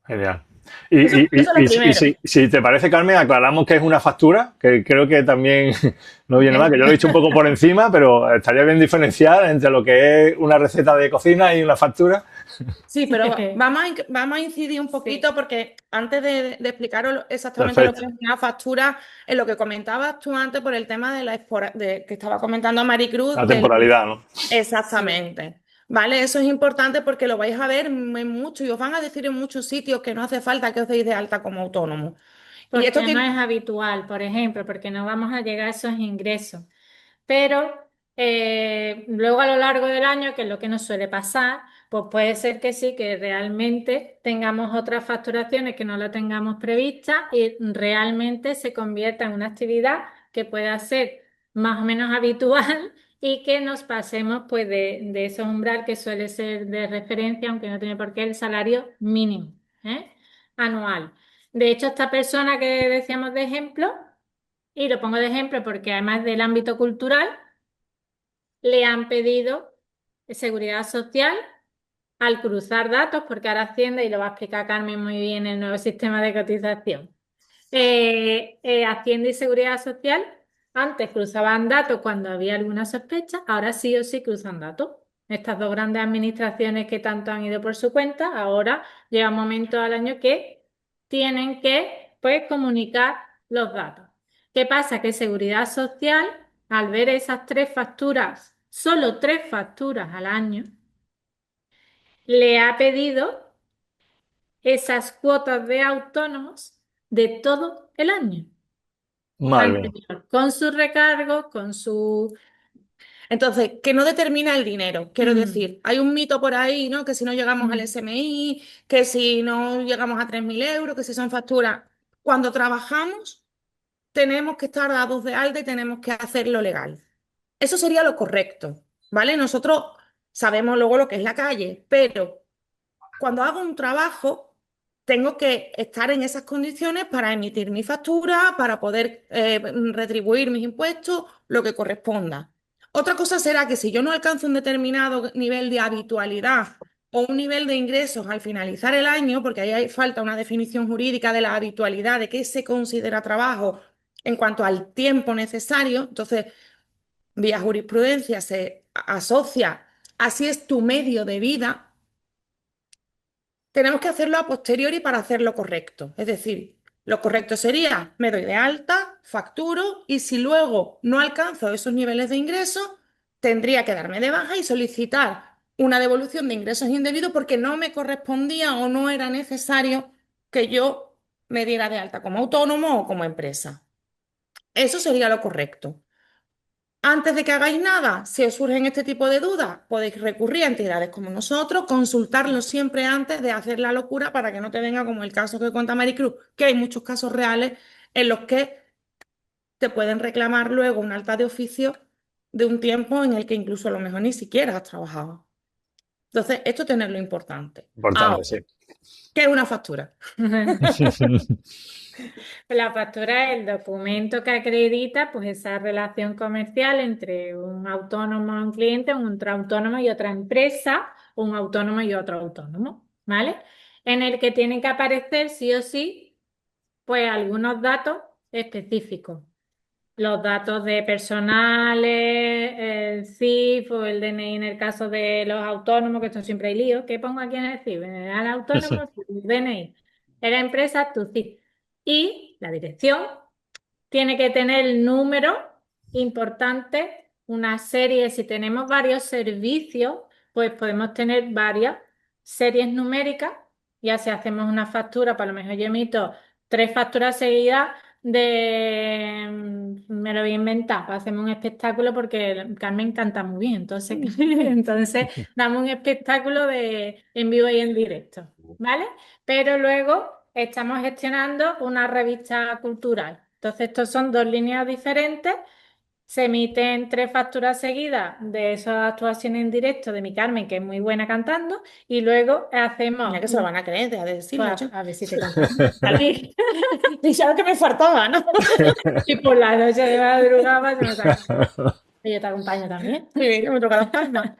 Genial. Eso es lo primero. Si te parece, Carmen, aclaramos que es una factura, que creo que también no viene mal, que yo lo he dicho un poco por encima, pero estaría bien diferenciar entre lo que es una receta de cocina y una factura. Sí, pero vamos a incidir un poquito porque antes de explicaros exactamente Perfecto. lo que es una factura, en lo que comentabas tú antes por el tema que estaba comentando Maricruz. La temporalidad, ¿no? Exactamente. ¿Vale? Eso es importante porque lo vais a ver en mucho y os van a decir en muchos sitios que no hace falta que os deis de alta como autónomo. Porque Y esto no es habitual, por ejemplo, porque no vamos a llegar a esos ingresos. Pero luego a lo largo del año, que es lo que nos suele pasar, pues puede ser que sí, que realmente tengamos otras facturaciones que no lo tengamos prevista y realmente se convierta en una actividad que pueda ser más o menos habitual y que nos pasemos pues de ese umbral que suele ser de referencia, aunque no tiene por qué el salario mínimo anual. De hecho, esta persona que decíamos de ejemplo, y lo pongo de ejemplo porque además del ámbito cultural, le han pedido seguridad social al cruzar datos, porque ahora Hacienda, y lo va a explicar Carmen muy bien, el nuevo sistema de cotización. Hacienda y Seguridad Social antes cruzaban datos cuando había alguna sospecha, ahora sí o sí cruzan datos. Estas dos grandes administraciones que tanto han ido por su cuenta, ahora llega un momento al año que tienen que pues, comunicar los datos. ¿Qué pasa? Que Seguridad Social, al ver esas 3 facturas, solo 3 facturas al año, le ha pedido esas cuotas de autónomos de todo el año. Madre mía. Con su recargo, con su... Entonces, que no determina el dinero. Quiero decir, hay un mito por ahí, ¿no? Que si no llegamos al SMI, que si no llegamos a 3.000 euros, que si son facturas. Cuando trabajamos, tenemos que estar dados de alta y tenemos que hacerlo legal. Eso sería lo correcto, ¿vale? Nosotros sabemos luego lo que es la calle, pero cuando hago un trabajo, tengo que estar en esas condiciones para emitir mi factura, para poder retribuir mis impuestos, lo que corresponda. Otra cosa será que si yo no alcanzo un determinado nivel de habitualidad o un nivel de ingresos al finalizar el año, porque ahí hay falta una definición jurídica de la habitualidad, de qué se considera trabajo en cuanto al tiempo necesario, entonces vía jurisprudencia se asocia, así es tu medio de vida, tenemos que hacerlo a posteriori para hacerlo correcto. Es decir, lo correcto sería, me doy de alta, facturo y si luego no alcanzo esos niveles de ingreso, tendría que darme de baja y solicitar una devolución de ingresos indebidos porque no me correspondía o no era necesario que yo me diera de alta como autónomo o como empresa. Eso sería lo correcto. Antes de que hagáis nada, si os surgen este tipo de dudas, podéis recurrir a entidades como nosotros, consultarlo siempre antes de hacer la locura para que no te venga como el caso que cuenta Maricruz, que hay muchos casos reales en los que te pueden reclamar luego un alta de oficio de un tiempo en el que incluso a lo mejor ni siquiera has trabajado. Entonces, esto tenerlo importante. Importante, Ahora, sí. ¿qué es una factura? La factura es el documento que acredita pues esa relación comercial entre un autónomo y un cliente, un autónomo y otra empresa, un autónomo y otro autónomo, ¿vale? En el que tienen que aparecer sí o sí pues algunos datos específicos. Los datos de personales, el CIF o el DNI en el caso de los autónomos, que esto siempre hay lío. ¿Qué pongo aquí en el CIF? Al autónomo, su DNI. En la empresa, tu CIF. Y la dirección tiene que tener el número importante, una serie. Si tenemos varios servicios, pues podemos tener varias series numéricas. Ya si hacemos una factura, para lo mejor yo emito 3 facturas seguidas me lo voy a inventar, hacemos un espectáculo porque Carmen canta muy bien, entonces damos un espectáculo en vivo y en directo, ¿vale? Pero luego estamos gestionando una revista cultural. Entonces, estos son 2 líneas diferentes. Se emiten 3 facturas seguidas de esas actuaciones en directo de mi Carmen, que es muy buena cantando, y luego hacemos. Mira que se lo van a creer, deja de decirlo. Pues, a ver si te cantas. Y sabes que me faltaba, ¿no? Y por la noche de madrugada se me saca. Y yo te acompaño también. Sí, me toca las palmas.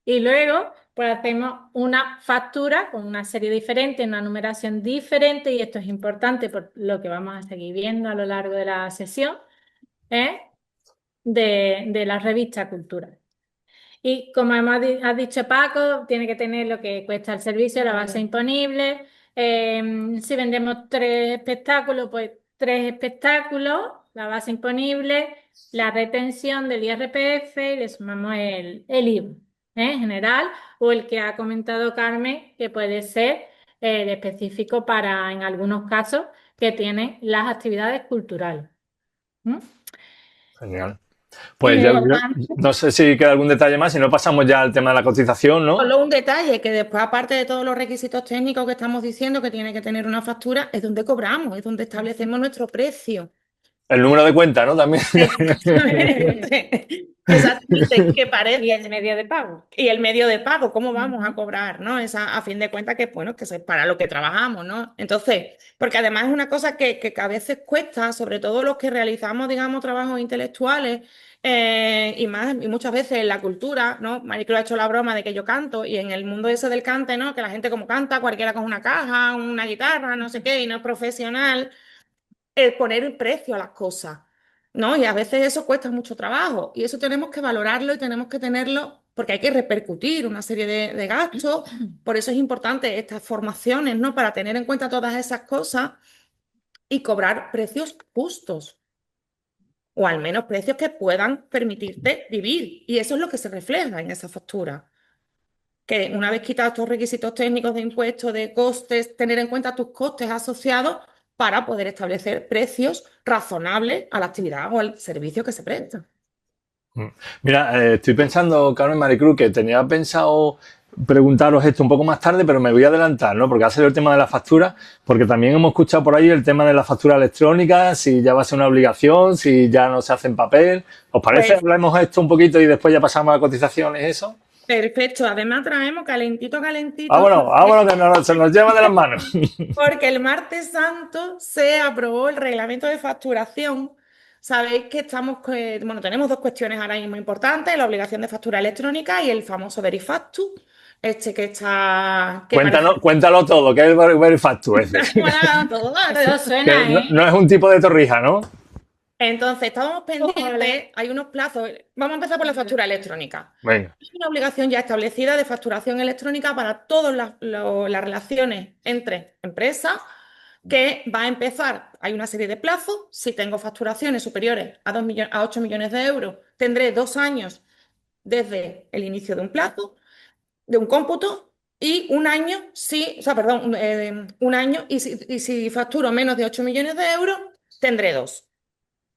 Y luego, pues hacemos una factura con una serie diferente, una numeración diferente, y esto es importante por lo que vamos a seguir viendo a lo largo de la sesión, ¿eh? de la revista cultural. Y como ha dicho Paco, tiene que tener lo que cuesta el servicio, la base imponible. Si vendemos 3 espectáculos, pues 3 espectáculos, la base imponible, la retención del IRPF y le sumamos el IVA, en general, o el que ha comentado Carmen, que puede ser el específico para, en algunos casos, que tienen las actividades culturales. ¿Mm? Genial. Pues yo no sé si queda algún detalle más, si no pasamos ya al tema de la cotización, ¿no? Solo un detalle, que después, aparte de todos los requisitos técnicos que estamos diciendo que tiene que tener una factura, es donde cobramos, es donde establecemos nuestro precio. El número de cuenta, ¿no? También. Exactamente, que parece. Y el medio de pago. Y el medio de pago, ¿cómo vamos a cobrar? ¿No? A fin de cuentas que, bueno, que es para lo que trabajamos, ¿no? Entonces, porque además es una cosa que a veces cuesta, sobre todo los que realizamos, digamos, trabajos intelectuales, y muchas veces en la cultura, ¿no? Maricruz ha hecho la broma de que yo canto, y en el mundo ese del cante, ¿no? Que la gente como canta, cualquiera con una caja, una guitarra, no sé qué, y no es profesional, el poner el precio a las cosas, ¿no? Y a veces eso cuesta mucho trabajo, y eso tenemos que valorarlo y tenemos que tenerlo, porque hay que repercutir una serie de gastos. Por eso es importante estas formaciones, ¿no? Para tener en cuenta todas esas cosas y cobrar precios justos, o al menos precios que puedan permitirte vivir. Y eso es lo que se refleja en esa factura. Que una vez quitados estos requisitos técnicos de impuestos, de costes, tener en cuenta tus costes asociados para poder establecer precios razonables a la actividad o al servicio que se presta. Mira, estoy pensando, Carmen Maricruz, que tenía pensado preguntaros esto un poco más tarde, pero me voy a adelantar, ¿no? Porque ha sido el tema de la factura, porque también hemos escuchado por ahí el tema de la factura electrónica, si ya va a ser una obligación, si ya no se hace en papel. ¿Os parece? Pues, hablemos esto un poquito y después ya pasamos a cotizaciones, eso. Perfecto, además traemos calentito, calentito. Vámonos, que se nos lleva de las manos. Porque el martes santo se aprobó el reglamento de facturación. Sabéis que tenemos 2 cuestiones ahora mismo importantes, la obligación de factura electrónica y el famoso Verifactu, que está... Cuéntalo todo, que es el Verifactu ese. Todo, Eso suena, no es un tipo de torrija, ¿no? Entonces, estábamos pendientes, hay unos plazos. Vamos a empezar por la factura electrónica. Venga. Hay una obligación ya establecida de facturación electrónica para todas las relaciones entre empresas, que va a empezar. Hay una serie de plazos. Si tengo facturaciones superiores a 8 millones de euros, tendré 2 años desde el inicio de un plazo, de un cómputo, y un año un año, y si facturo menos de 8 millones de euros, tendré 2.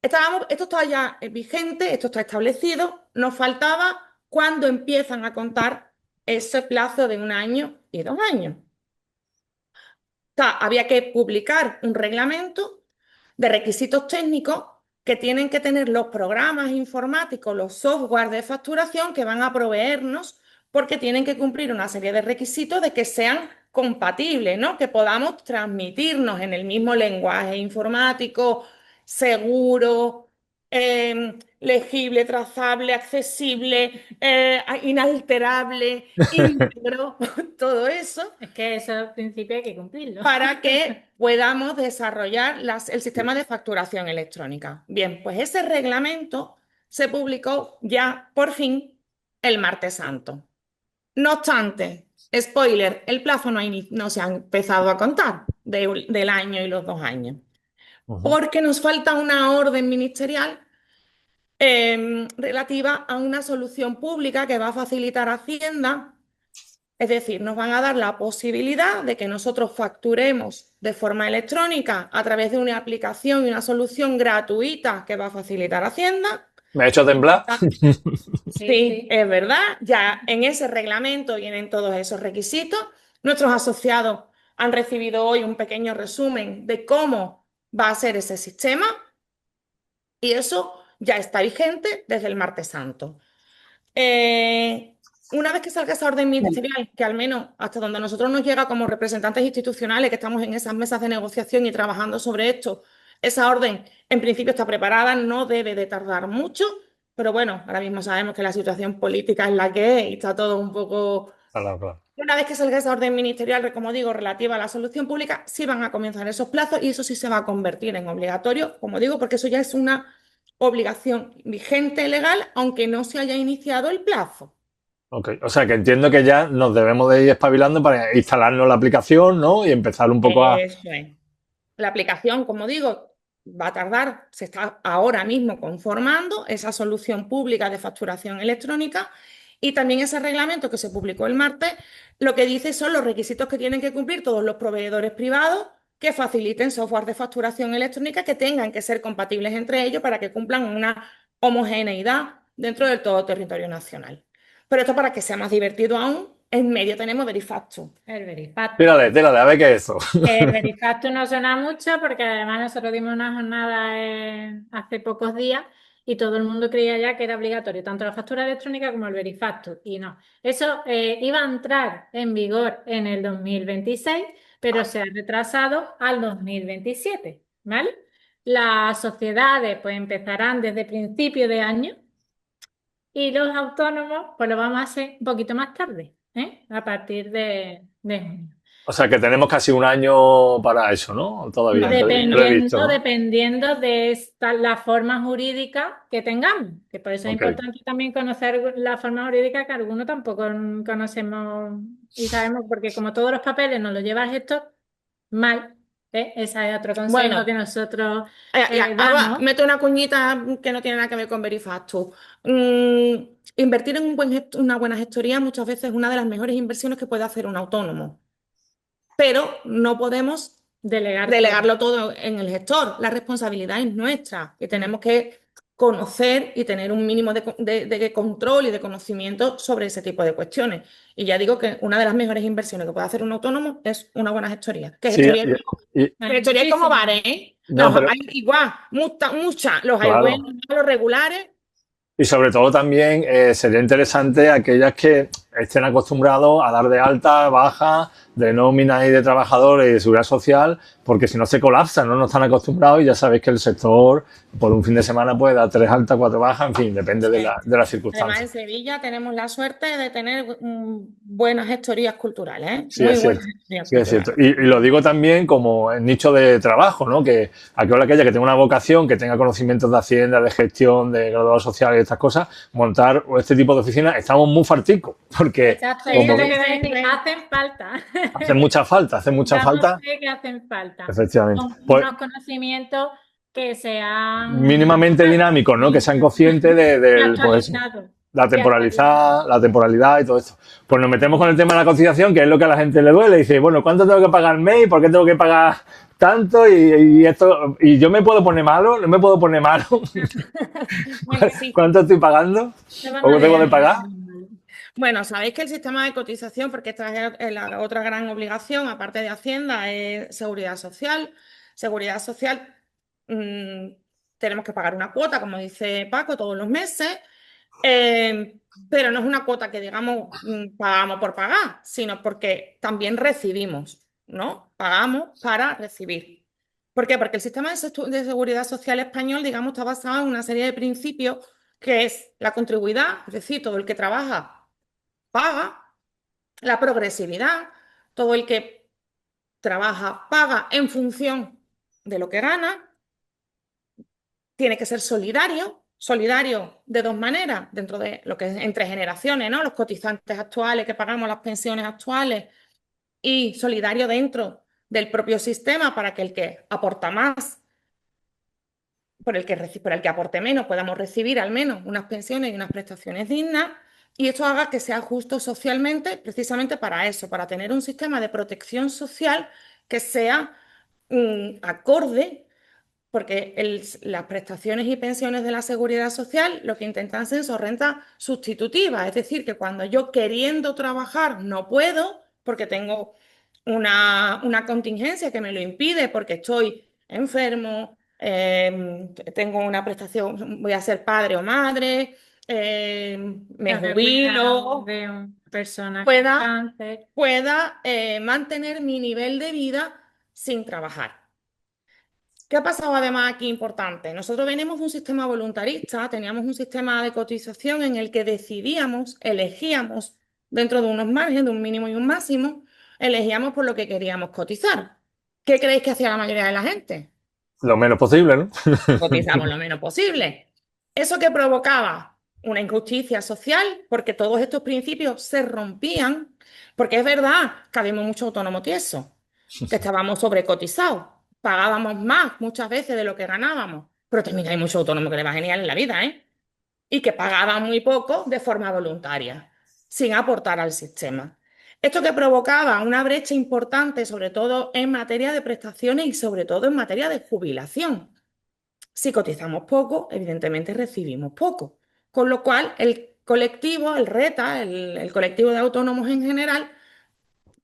Esto está ya vigente, esto está establecido, nos faltaba cuándo empiezan a contar ese plazo de 1 año y 2 años. Había que publicar un reglamento de requisitos técnicos que tienen que tener los programas informáticos, los software de facturación que van a proveernos, porque tienen que cumplir una serie de requisitos de que sean compatibles, ¿no? Que podamos transmitirnos en el mismo lenguaje informático, seguro, legible, trazable, accesible, inalterable, íntegro, todo eso. Es que eso al principio hay que cumplirlo. Para que podamos desarrollar el sistema de facturación electrónica. Bien, pues ese reglamento se publicó ya por fin el martes santo. No obstante, spoiler, el plazo no se ha empezado a contar del año y los 2 años, porque nos falta una orden ministerial relativa a una solución pública que va a facilitar Hacienda. Es decir, nos van a dar la posibilidad de que nosotros facturemos de forma electrónica a través de una aplicación y una solución gratuita que va a facilitar Hacienda. Me ha hecho temblar. Sí, es verdad. Ya en ese reglamento vienen todos esos requisitos. Nuestros asociados han recibido hoy un pequeño resumen de cómo va a ser ese sistema y eso ya está vigente desde el martes santo. Una vez que salga esa orden ministerial, que al menos hasta donde a nosotros nos llega como representantes institucionales que estamos en esas mesas de negociación y trabajando sobre esto, esa orden en principio está preparada, no debe de tardar mucho, pero bueno, ahora mismo sabemos que la situación política es la que es y está todo un poco... Claro. Una vez que salga esa orden ministerial, como digo, relativa a la solución pública, sí van a comenzar esos plazos y eso sí se va a convertir en obligatorio, como digo, porque eso ya es una obligación vigente legal, aunque no se haya iniciado el plazo. Ok, o sea que entiendo que ya nos debemos de ir espabilando para instalarnos la aplicación, ¿no? Y empezar un poco a... Eso es. La aplicación, como digo, va a tardar, se está ahora mismo conformando esa solución pública de facturación electrónica y también ese reglamento que se publicó el martes, lo que dice son los requisitos que tienen que cumplir todos los proveedores privados que faciliten software de facturación electrónica que tengan que ser compatibles entre ellos para que cumplan una homogeneidad dentro del todo territorio nacional. Pero esto para que sea más divertido aún, en medio tenemos Verifacto. El Verifacto. Tírale, a ver qué es eso. El Verifacto no suena mucho porque además nosotros dimos una jornada hace pocos días y todo el mundo creía ya que era obligatorio, tanto la factura electrónica como el Verifacto. Y no, eso iba a entrar en vigor en el 2026, pero se ha retrasado al 2027, ¿vale? Las sociedades pues empezarán desde principio de año y los autónomos pues lo vamos a hacer un poquito más tarde, a partir de junio. O sea que tenemos casi un año para eso, ¿no? Todavía. Dependiendo de la forma jurídica que tengamos, que por eso es importante también conocer la forma jurídica que algunos tampoco conocemos y sabemos, porque como todos los papeles nos los lleva el gestor, mal. Ese es otro consejo que nosotros damos. Meto una cuñita que no tiene nada que ver con Verifacto. Invertir en una buena gestoría muchas veces es una de las mejores inversiones que puede hacer un autónomo. Pero no podemos delegarlo todo en el gestor. La responsabilidad es nuestra y tenemos que conocer y tener un mínimo de control y de conocimiento sobre ese tipo de cuestiones. Y ya digo que una de las mejores inversiones que puede hacer un autónomo es una buena gestoría. Que gestoría es como bares, ¿eh? Hay igual, muchas. Los hay buenos, los regulares. Y sobre todo también sería interesante aquellas que estén acostumbrados a dar de alta, baja, de nómina y de trabajadores y de seguridad social, porque si no se colapsan, no están acostumbrados y ya sabéis que el sector por un fin de semana puede dar 3 altas, 4 bajas, en fin, depende de las circunstancias. Además, en Sevilla tenemos la suerte de tener buenas gestorías culturales, ¿eh? Sí, es cierto. Sí, es cierto. Y lo digo también como el nicho de trabajo, ¿no? Que aquella que tenga una vocación, que tenga conocimientos de Hacienda, de gestión, de graduado social y estas cosas, montar este tipo de oficinas, estamos muy farticos, porque hacen falta. Hacen mucha falta. Sé que hacen falta. Efectivamente. Unos conocimientos que sean... Mínimamente dinámicos, ¿no? Que sean conscientes del... Actualizados. La temporalidad y todo esto. Pues nos metemos con el tema de la cotización, que es lo que a la gente le duele. Dice, bueno, ¿cuánto tengo que pagar al mes? ¿Por qué tengo que pagar tanto? Y esto, y yo me puedo poner malo, no me puedo poner malo. Bueno, sí. ¿Cuánto estoy pagando? ¿O tengo de pagar? Bueno, sabéis que el sistema de cotización, porque esta es la otra gran obligación, aparte de Hacienda, es Seguridad Social. Seguridad Social, tenemos que pagar una cuota, como dice Paco, todos los meses. Pero no es una cuota que, digamos, pagamos por pagar, sino porque también recibimos, ¿no? Pagamos para recibir. ¿Por qué? Porque el sistema de seguridad social español, digamos, está basado en una serie de principios que es la contribuidad, es decir, todo el que trabaja paga, la progresividad, todo el que trabaja paga en función de lo que gana, tiene que ser solidario de dos maneras, dentro de lo que es entre generaciones, ¿no? Los cotizantes actuales que pagamos las pensiones actuales, y solidario dentro del propio sistema para que el que aporta más, por el que aporte menos, podamos recibir al menos unas pensiones y unas prestaciones dignas, y esto haga que sea justo socialmente, precisamente para eso, para tener un sistema de protección social que sea acorde, porque las prestaciones y pensiones de la seguridad social lo que intentan ser son rentas sustitutivas, es decir, que cuando yo queriendo trabajar no puedo, porque tengo una contingencia que me lo impide, porque estoy enfermo, tengo una prestación, voy a ser padre o madre, me jubilo, de una persona con pueda, cáncer. mantener mi nivel de vida sin trabajar. ¿Qué ha pasado además aquí importante? Nosotros venimos de un sistema voluntarista, teníamos un sistema de cotización en el que decidíamos, elegíamos dentro de unos márgenes, de un mínimo y un máximo, elegíamos por lo que queríamos cotizar. ¿Qué creéis que hacía la mayoría de la gente? Lo menos posible, ¿no? Cotizamos lo menos posible. ¿Eso que provocaba? Una injusticia social, porque todos estos principios se rompían, porque es verdad que habíamos mucho autónomo tieso, que estábamos sobrecotizados, pagábamos más muchas veces de lo que ganábamos, pero también hay mucho autónomo que le va genial en la vida, ¿eh? Y que pagaban muy poco de forma voluntaria, sin aportar al sistema. Esto que provocaba una brecha importante, sobre todo en materia de prestaciones y sobre todo en materia de jubilación. Si cotizamos poco, evidentemente recibimos poco. Con lo cual, el colectivo, el RETA, el colectivo de autónomos en general,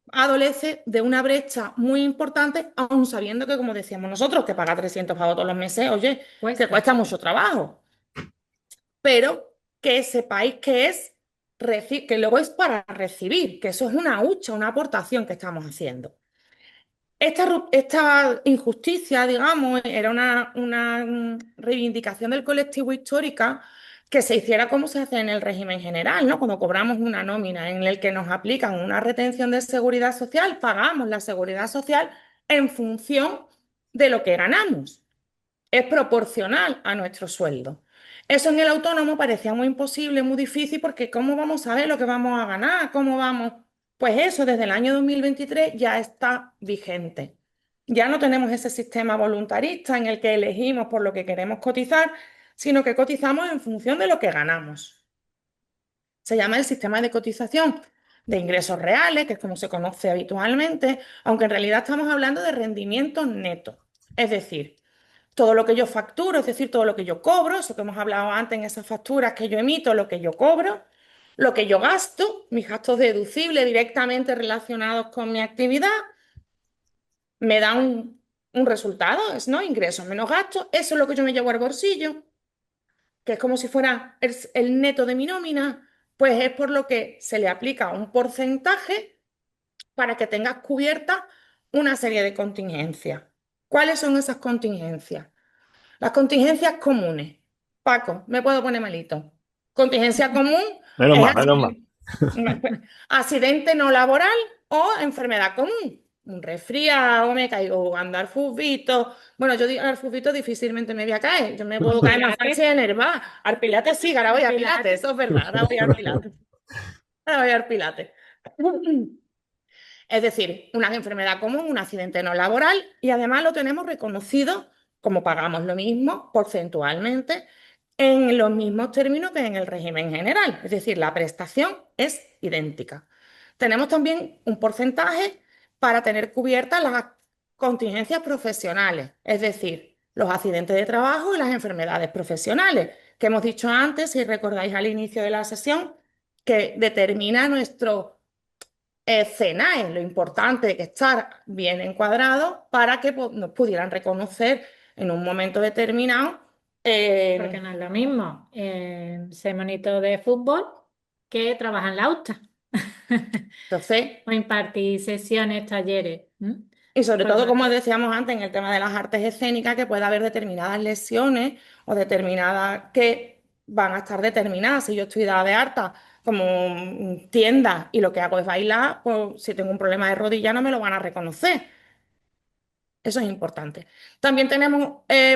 adolece de una brecha muy importante, aun sabiendo que, como decíamos nosotros, que pagar 300 pavos todos los meses, oye, que cuesta mucho trabajo. Pero que sepáis que luego es para recibir, que eso es una hucha, una aportación que estamos haciendo. Esta injusticia, digamos, era una reivindicación del colectivo histórica que se hiciera como se hace en el régimen general, ¿no? Cuando cobramos una nómina en el que nos aplican una retención de seguridad social, pagamos la seguridad social en función de lo que ganamos. Es proporcional a nuestro sueldo. Eso en el autónomo parecía muy imposible, muy difícil, porque ¿cómo vamos a ver lo que vamos a ganar? ¿Cómo vamos? Pues eso, desde el año 2023 ya está vigente. Ya no tenemos ese sistema voluntarista en el que elegimos por lo que queremos cotizar, sino que cotizamos en función de lo que ganamos. Se llama el sistema de cotización de ingresos reales, que es como se conoce habitualmente, aunque en realidad estamos hablando de rendimientos netos. Es decir, todo lo que yo facturo, es decir, todo lo que yo cobro, eso que hemos hablado antes en esas facturas que yo emito, lo que yo cobro, lo que yo gasto, mis gastos deducibles directamente relacionados con mi actividad, me da un resultado, ¿no? Ingresos menos gastos, eso es lo que yo me llevo al bolsillo, que es como si fuera el neto de mi nómina, pues es por lo que se le aplica un porcentaje para que tengas cubierta una serie de contingencias. ¿Cuáles son esas contingencias? Las contingencias comunes. Paco, me puedo poner malito. Contingencia común Menos es mal, menos mal. accidente no laboral o enfermedad común. Un resfriado, me caigo jugando al fútbol. Bueno, yo al fútbol difícilmente me voy a caer. Yo me puedo caer más fácil en el bar. Al pilates sí, ahora voy al pilates. Eso es verdad, ahora voy al pilates. Ahora voy al pilates. Es decir, una enfermedad común, un accidente no laboral, y además lo tenemos reconocido, como pagamos lo mismo porcentualmente, en los mismos términos que en el régimen general, es decir, la prestación es idéntica. Tenemos también un porcentaje para tener cubiertas las contingencias profesionales, es decir, los accidentes de trabajo y las enfermedades profesionales, que hemos dicho antes, si recordáis al inicio de la sesión, que determina nuestro CNAE, lo importante de que estar bien encuadrado para que nos pudieran reconocer en un momento determinado. Porque no es lo mismo ser monitor de fútbol que trabajar en la UTA Entonces, o impartir sesiones, talleres. y sobre Pues, todo, como decíamos antes, en el tema de las artes escénicas, que puede haber determinadas lesiones o determinadas que van a estar determinadas. Si yo estoy dada de alta como tienda y lo que hago es bailar, pues si tengo un problema de rodilla no me lo van a reconocer. Eso es importante. También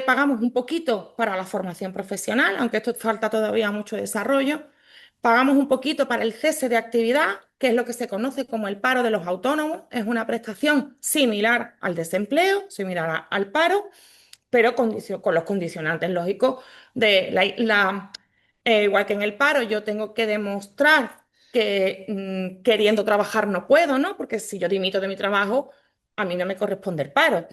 pagamos un poquito para la formación profesional, aunque esto falta todavía mucho desarrollo. Pagamos un poquito para el cese de actividad, que es lo que se conoce como el paro de los autónomos. Es una prestación similar al desempleo, similar al paro, pero con los condicionantes lógicos de igual que en el paro, yo tengo que demostrar que queriendo trabajar no puedo, ¿no? Porque si yo dimito de mi trabajo, a mí no me corresponde el paro.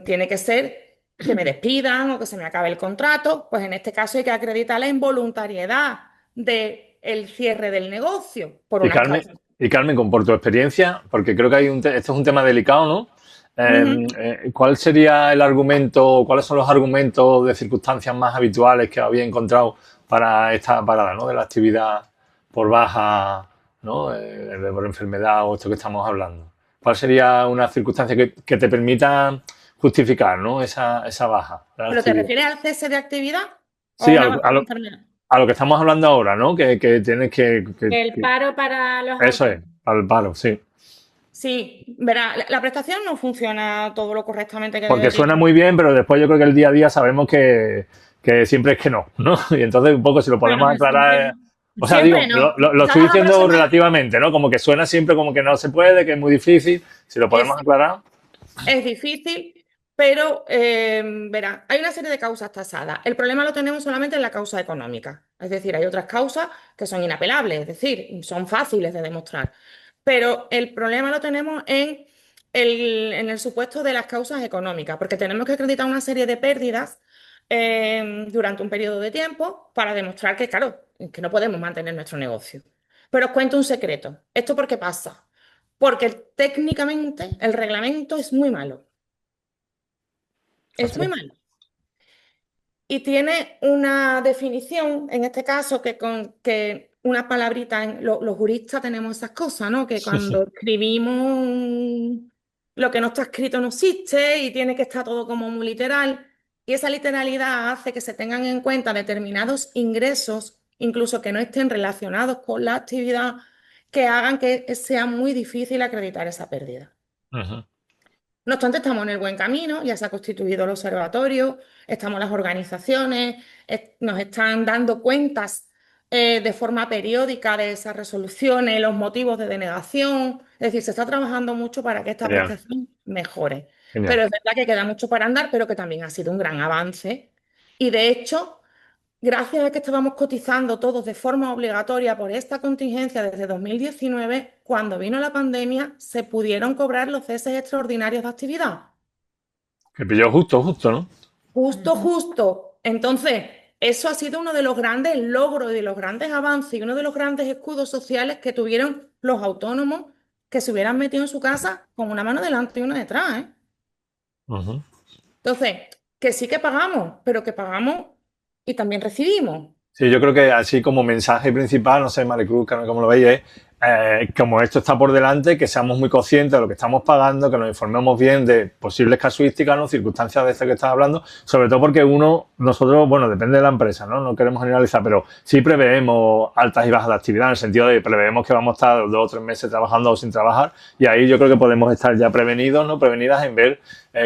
Tiene que ser que me despidan o que se me acabe el contrato. Pues en este caso hay que acreditar la involuntariedad del cierre del negocio por Y unas Carmen, causas. y Carmen, por tu experiencia, porque creo que esto es un tema delicado, ¿no? Ujú. ¿Cuál sería el argumento, cuáles son los argumentos de circunstancias más habituales que había encontrado para esta parada, ¿no? De la actividad por baja, ¿no? Por enfermedad o esto que estamos hablando. ¿Cuál sería una circunstancia que te permita justificar, ¿no? Esa baja de la ¿Pero te actividad? refieres al cese de actividad o a Sí, una baja de enfermedad? a lo que estamos hablando ahora, ¿no? Que tienes el paro para los eso es, autónomos. al paro, sí. Sí, verá, la prestación no funciona todo lo correctamente que Porque debería. suena muy bien, pero después yo creo que el día a día sabemos que siempre es que no, ¿no? Y entonces un poco si lo Bueno, podemos siempre aclarar. no. O sea, digo, Siempre no. lo estoy Cada diciendo persona relativamente, ¿no? Como que suena siempre como que no se puede, que es muy difícil. Si lo podemos es, aclarar. es difícil, pero verá, hay una serie de causas tasadas. El problema lo tenemos solamente en la causa económica. Es decir, hay otras causas que son inapelables, es decir, son fáciles de demostrar. Pero el problema lo tenemos en el supuesto de las causas económicas, porque tenemos que acreditar una serie de pérdidas durante un periodo de tiempo para demostrar que, claro, que no podemos mantener nuestro negocio. Pero os cuento un secreto. ¿Esto por qué pasa? Porque técnicamente el reglamento es muy malo. Es Así. muy malo. Y tiene una definición, en este caso, que una palabrita, los juristas tenemos esas cosas, ¿no? Que cuando escribimos lo que no está escrito no existe y tiene que estar todo como muy literal. Y esa literalidad hace que se tengan en cuenta determinados ingresos, incluso que no estén relacionados con la actividad, que hagan que sea muy difícil acreditar esa pérdida. Ujú. No obstante, estamos en el buen camino, ya se ha constituido el observatorio, estamos las organizaciones, nos están dando cuentas de forma periódica de esas resoluciones, los motivos de denegación. Es decir, se está trabajando mucho para que esta Genial, prestación mejore. genial. Pero es verdad que queda mucho para andar, pero que también ha sido un gran avance. Y de hecho, gracias a que estábamos cotizando todos de forma obligatoria por esta contingencia desde 2019, cuando vino la pandemia, se pudieron cobrar los ceses extraordinarios de actividad. Que pilló justo, justo, ¿no? Justo, Ujú. justo. Entonces, eso ha sido uno de los grandes logros y de los grandes avances y uno de los grandes escudos sociales que tuvieron los autónomos que se hubieran metido en su casa con una mano delante y una detrás, ¿eh? Ujú. Entonces, que sí que pagamos, pero que pagamos y también recibimos. Sí, yo creo que así como mensaje principal, no sé, Maricruz, Carmen, cómo lo veis, es como esto está por delante, que seamos muy conscientes de lo que estamos pagando, que nos informemos bien de posibles casuísticas, ¿no? Circunstancias de estas que estás hablando, sobre todo porque nosotros, bueno, depende de la empresa, ¿no? No queremos generalizar, pero sí preveemos altas y bajas de actividad, en el sentido de preveemos que vamos a estar 2 o 3 meses trabajando o sin trabajar, y ahí yo creo que podemos estar ya prevenidos, ¿no? Prevenidas en ver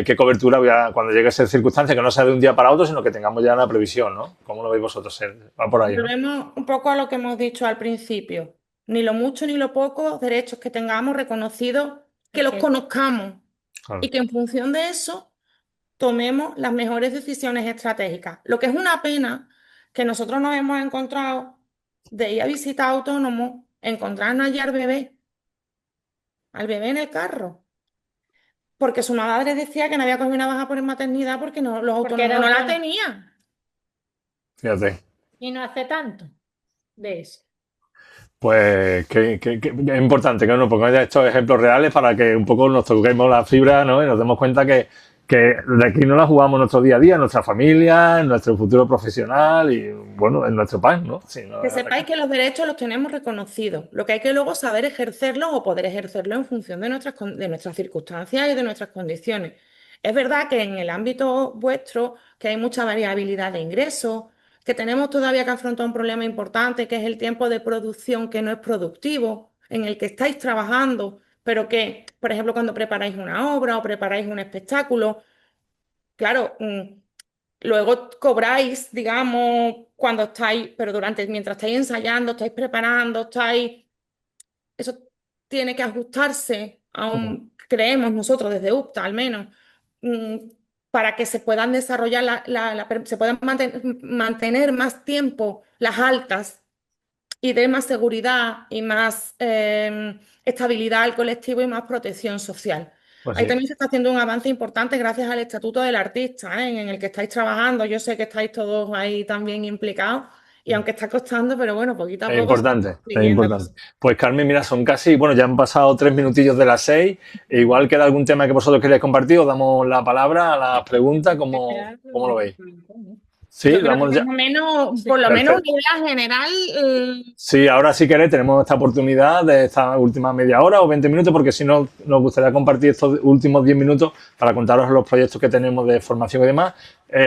qué cobertura cuando llegue a ser circunstancia, que no sea de un día para otro, sino que tengamos ya una previsión, ¿no? ¿Cómo lo veis vosotros? Va por ahí, ¿no? Volvemos un poco a lo que hemos dicho al principio. Ni lo mucho ni lo poco derechos que tengamos reconocidos, que Es los que conozcamos y Claro. que en función de eso tomemos las mejores decisiones estratégicas. Lo que es una pena que nosotros nos hemos encontrado de ir a visitar autónomo, encontrarnos allí al bebé en el carro, porque su madre decía que no había cogido una baja por maternidad porque no, los Porque autónomos era no la autónomo. tenían. Fíjate. Y no hace tanto de eso. Pues que es importante que nos pongamos ya estos ejemplos reales para que un poco nos toquemos la fibra, ¿no? Y nos demos cuenta que de aquí no la jugamos nuestro día a día, en nuestra familia, en nuestro futuro profesional y, bueno, en nuestro pan, ¿no? Sí, no, Que sepáis que los derechos los tenemos reconocidos. Lo que hay que luego saber ejercerlos o poder ejercerlos en función de nuestras circunstancias y de nuestras condiciones. Es verdad que en el ámbito vuestro, que hay mucha variabilidad de ingresos, que tenemos todavía que afrontar un problema importante, que es el tiempo de producción que no es productivo, en el que estáis trabajando, pero que, por ejemplo, cuando preparáis una obra o preparáis un espectáculo, claro, luego cobráis, digamos, cuando estáis, pero mientras estáis ensayando, estáis preparando, eso tiene que ajustarse creemos nosotros desde UPTA al menos, mm, para que se puedan desarrollar, se puedan mantener más tiempo las altas y dé más seguridad y más estabilidad al colectivo y más protección social. pues Ahí sí. también se está haciendo un avance importante gracias al Estatuto del Artista, en el que estáis trabajando. Yo sé que estáis todos ahí también implicados y aunque está costando, pero bueno, poquito a Es poco se está importante, es consiguiendo. importante. Pues Carmen, mira, son casi, bueno, ya han pasado 3 minutillos de las 6. E igual queda algún tema que vosotros queréis compartir, os damos la palabra a las preguntas, ¿cómo lo veis? Sí, Yo creo que damos ya. más o menos, por lo menos Perfecto. una idea general. Sí, ahora si queréis tenemos esta oportunidad de esta última media hora o 20 minutos, porque si no, nos gustaría compartir estos últimos 10 minutos para contaros los proyectos que tenemos de formación y demás.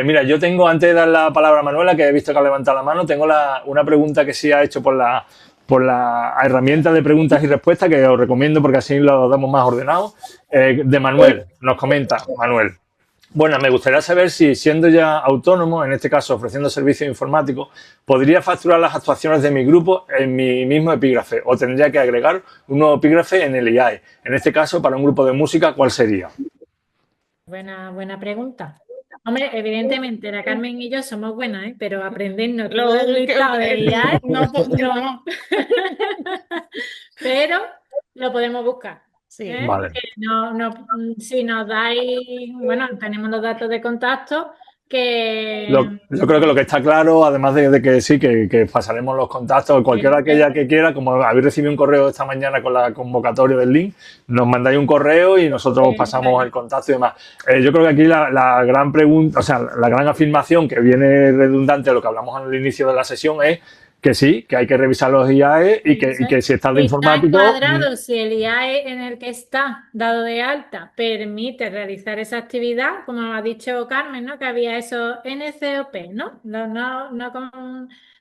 Mira, yo tengo, antes de dar la palabra a Manuela, que he visto que ha levantado la mano, tengo una pregunta que sí ha hecho por la herramienta de preguntas y respuestas, que os recomiendo porque así lo damos más ordenado, de Manuel. Nos comenta, Manuel. Bueno, me gustaría saber si, siendo ya autónomo, en este caso ofreciendo servicios informáticos, podría facturar las actuaciones de mi grupo en mi mismo epígrafe o tendría que agregar un nuevo epígrafe en el IAE. En este caso, para un grupo de música, ¿cuál sería? Buena pregunta. Hombre, evidentemente, la Carmen y yo somos buenas, ¿eh? Pero aprendernos todo el listado de IAE, No, no. pero lo podemos buscar. Sí. ¿eh? Vale. Si nos dais, bueno, tenemos los datos de contacto que... Yo creo que lo que está claro, además de que sí, que pasaremos los contactos, cualquiera aquella que quiera, como habéis recibido un correo esta mañana con la convocatoria del link, nos mandáis un correo y nosotros os pasamos el contacto y demás. Yo creo que aquí la gran pregunta, o sea, la gran afirmación que viene redundante de lo que hablamos al inicio de la sesión es que sí, que hay que revisar los IAE y que si estás de informático... Está encuadrado, si el IAE en el que está dado de alta permite realizar esa actividad, como ha dicho Carmen, ¿no? Que había eso NCOP, ¿no? No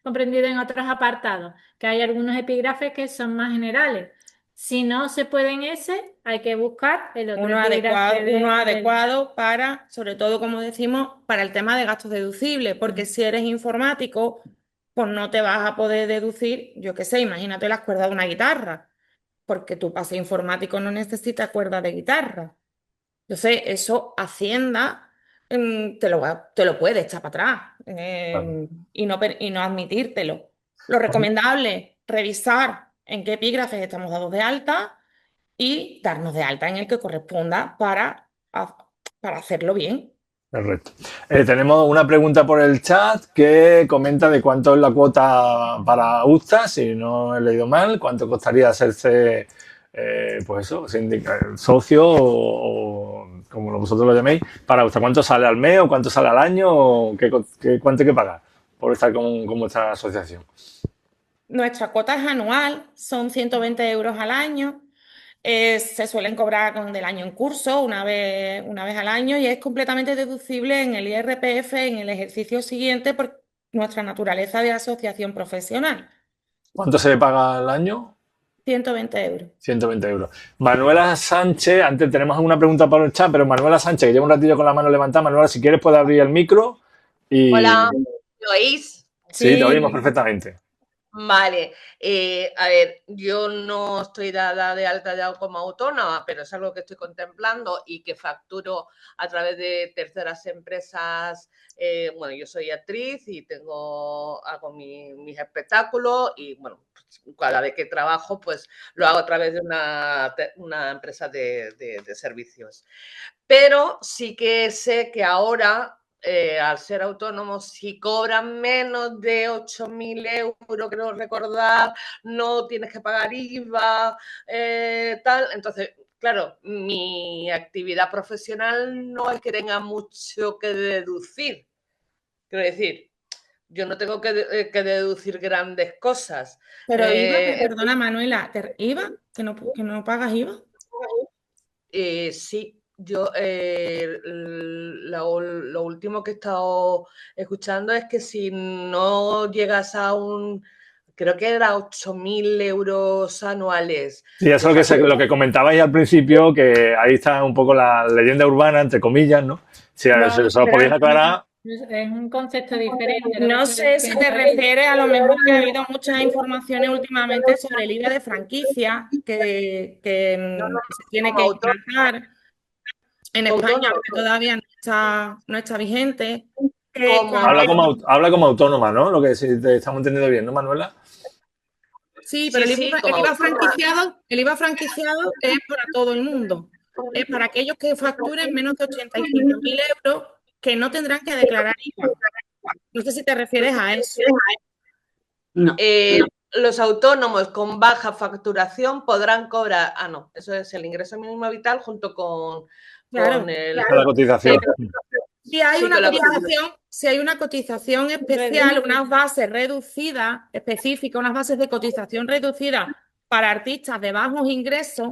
comprendido en otros apartados, que hay algunos epígrafes que son más generales. Si no se puede en ese, hay que buscar el otro Uno epígrafe adecuado para, sobre todo, como decimos, para el tema de gastos deducibles, porque si eres informático, pues no te vas a poder deducir, yo qué sé, imagínate las cuerdas de una guitarra, porque tu pase informático no necesita cuerda de guitarra. Entonces, eso Hacienda te lo puede echar para atrás y no admitírtelo. Lo recomendable, revisar en qué epígrafes estamos dados de alta y darnos de alta en el que corresponda para hacerlo bien. Correcto. Tenemos una pregunta por el chat que comenta de cuánto es la cuota para USTA, si no he leído mal, cuánto costaría hacerse, pues eso, socio o como vosotros lo llaméis, para USTA. ¿Cuánto sale al mes o cuánto sale al año o cuánto hay que pagar por estar con vuestra asociación? Nuestra cuota es anual, son 120 euros al año. Se suelen cobrar del año en curso una vez al año y es completamente deducible en el IRPF en el ejercicio siguiente por nuestra naturaleza de asociación profesional. ¿Cuánto se le paga al año? 120 euros. 120 euros. Manuela Sánchez, antes tenemos alguna pregunta por el chat, pero Manuela Sánchez, que lleva un ratillo con la mano levantada. Manuela, si quieres puedes abrir el micro y... Hola, ¿me oís? Sí, te oímos perfectamente. Vale, a ver, yo no estoy dada de alta ya como autónoma, pero es algo que estoy contemplando y que facturo a través de terceras empresas. Bueno, yo soy actriz y hago mis espectáculos y, bueno, pues, cada vez que trabajo, pues lo hago a través de una empresa de servicios. Pero sí que sé que ahora, al ser autónomos, si cobran menos de 8.000 euros, creo recordar, no tienes que pagar IVA, tal. Entonces, claro, mi actividad profesional no es que tenga mucho que deducir. Quiero decir, yo no tengo que deducir grandes cosas. Pero IVA, perdona Manuela, ¿IVA? ¿Que no pagas IVA? Sí, yo lo último que he estado escuchando es que si no llegas a creo que era 8.000 euros anuales. Sí, eso es lo que comentabais al principio, que ahí está un poco la leyenda urbana, entre comillas, ¿no? Si eso lo podéis aclarar. Es un concepto diferente. No sé si te refieres, a lo mejor que ha habido muchas informaciones últimamente sobre el IVA de franquicia que se tiene que implantar en España, porque todavía no está vigente. Habla como autónoma, ¿no? Lo que sí te estamos entendiendo bien, ¿no, Manuela? Sí, pero el IVA franquiciado es para todo el mundo. Es para aquellos que facturen menos de 85.000 euros que no tendrán que declarar IVA. No sé si te refieres a eso. No. Los autónomos con baja facturación podrán cobrar. No, eso es el ingreso mínimo vital junto con la cotización. Si hay una cotización especial, unas bases reducidas, específicas, unas bases de cotización reducidas para artistas de bajos ingresos,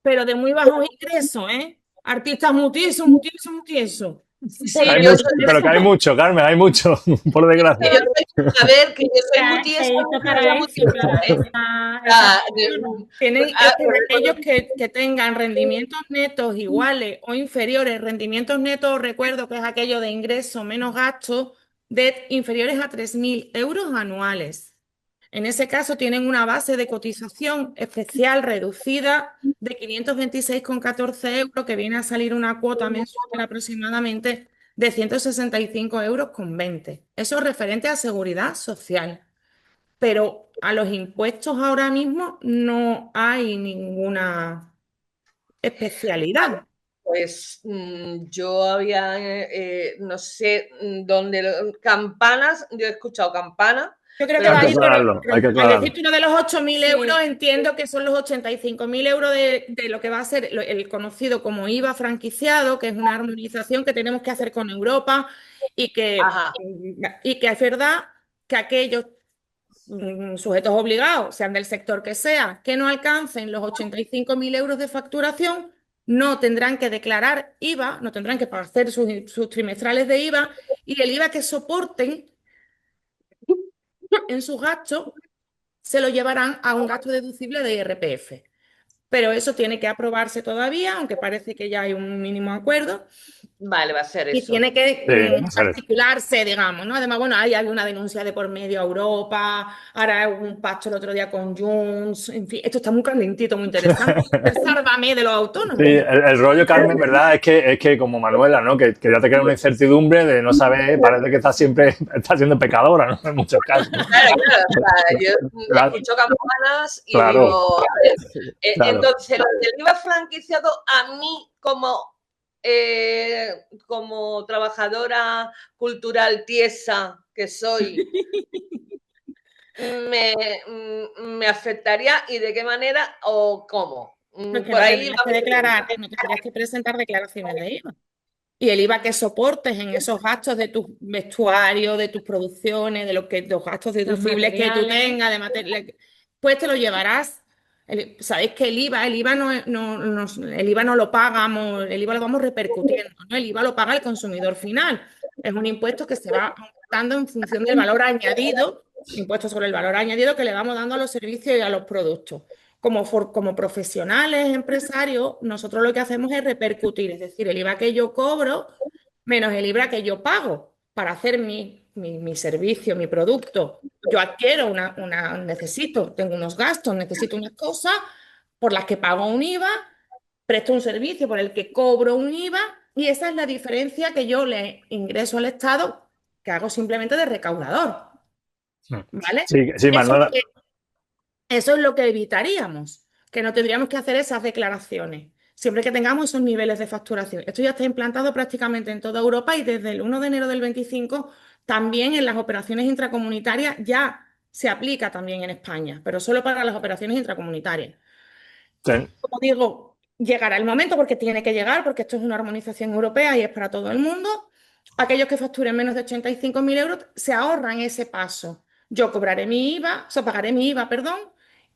pero de muy bajos ingresos, ¿eh? Artistas muy tiesos. Sí, pero que hay mucho, Carmen, hay mucho, por desgracia. A ver, que yo soy muy tieso. Tienen aquellos que tengan rendimientos netos iguales o inferiores, rendimientos netos, recuerdo que es aquello de ingreso menos gastos, de inferiores a 3.000 euros anuales. En ese caso tienen una base de cotización especial reducida de 526,14 euros, que viene a salir una cuota mensual aproximadamente de 165,20 euros. Eso es referente a seguridad social. Pero a los impuestos ahora mismo no hay ninguna especialidad. Pues yo había, no sé dónde, campanas, yo he escuchado campanas. Yo creo que va a ir, al decir uno de los 8.000 euros, entiendo que son los 85.000 euros de lo que va a ser el conocido como IVA franquiciado, que es una armonización que tenemos que hacer con Europa y que es verdad que aquellos sujetos obligados, sean del sector que sea, que no alcancen los 85.000 euros de facturación, no tendrán que declarar IVA, no tendrán que hacer sus trimestrales de IVA, y el IVA que soporten en sus gastos se lo llevarán a un gasto deducible de IRPF. Pero eso tiene que aprobarse todavía, aunque parece que ya hay un mínimo acuerdo. Vale, va a ser eso. Y tiene que articularse, digamos, ¿no? Además, bueno, hay una denuncia de por medio a Europa, ahora un pacto el otro día con Junts, en fin, esto está muy calentito, muy interesante. Sálvame de los autónomos. Sí, el rollo, Carmen, ¿verdad? Es que como Manuela, ¿no? Que ya te crea una incertidumbre de no saber, parece que está siendo pecadora, ¿no? En muchos casos. Claro. Yo escucho campanas y digo, entonces, el IVA franquiciado a mí como trabajadora cultural tiesa que soy, me afectaría, y de qué manera o cómo. Porque por ahí no tendrías que presentar declaraciones de IVA. Y el IVA que soportes en esos gastos de tus vestuarios, de tus producciones, de los gastos deducibles que tú tengas, de material, pues te lo llevarás. Sabéis que el IVA no lo pagamos, el IVA lo vamos repercutiendo, ¿no? El IVA lo paga el consumidor final. Es un impuesto que se va aumentando en función del valor añadido, impuesto sobre el valor añadido que le vamos dando a los servicios y a los productos. Como profesionales, empresarios, nosotros lo que hacemos es repercutir, es decir, el IVA que yo cobro menos el IVA que yo pago para hacer mi mi servicio, mi producto, yo adquiero necesito, tengo unos gastos, necesito unas cosas por las que pago un IVA, presto un servicio por el que cobro un IVA y esa es la diferencia que yo le ingreso al Estado, que hago simplemente de recaudador, ¿vale? Sí, sí, Manuela. Eso es lo que evitaríamos, que no tendríamos que hacer esas declaraciones, siempre que tengamos esos niveles de facturación. Esto ya está implantado prácticamente en toda Europa y desde el 1 de enero del 25 también en las operaciones intracomunitarias ya se aplica también en España, pero solo para las operaciones intracomunitarias. Sí. Como digo, llegará el momento porque tiene que llegar, porque esto es una armonización europea y es para todo el mundo. Aquellos que facturen menos de 85.000 euros se ahorran ese paso. Yo cobraré mi IVA, o sea, pagaré mi IVA, perdón,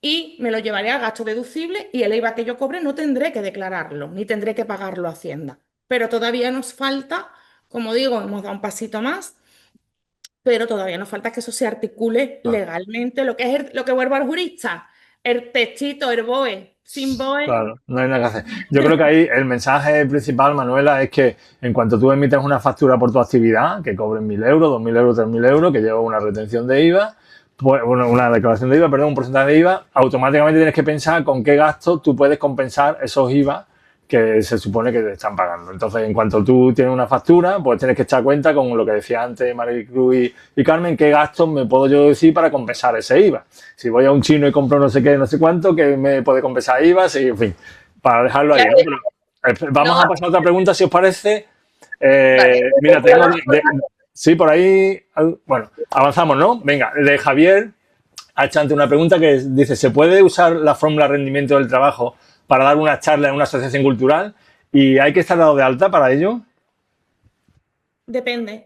y me lo llevaré a gasto deducible y el IVA que yo cobre no tendré que declararlo, ni tendré que pagarlo a Hacienda. Pero todavía nos falta, como digo, hemos dado un pasito más, pero todavía nos falta que eso se articule legalmente, lo que es lo que vuelvo al jurista, el textito, el BOE, sin BOE. Claro, no hay nada que hacer. Yo creo que ahí el mensaje principal, Manuela, es que en cuanto tú emites una factura por tu actividad, que cobren 1.000 euros, 2.000 euros, 3.000 euros, que lleva una retención de IVA, pues, bueno, una declaración de IVA, perdón, un porcentaje de IVA, automáticamente tienes que pensar con qué gasto tú puedes compensar esos IVA que se supone que te están pagando. Entonces, en cuanto tú tienes una factura, pues tienes que echar cuenta con lo que decía antes Maricruz y Carmen, qué gastos me puedo yo decir para compensar ese IVA. Si voy a un chino y compro no sé qué, no sé cuánto, que me puede compensar IVA, sí, en fin, para dejarlo ahí. ¿No? Pero, vamos a pasar a otra pregunta, si os parece. Vale. Mira, tenemos sí, por ahí, bueno, avanzamos, ¿no? Venga, de Javier ha hecho ante una pregunta que dice, ¿se puede usar la fórmula rendimiento del trabajo para dar una charla en una asociación cultural? ¿Y hay que estar dado de alta para ello? Depende.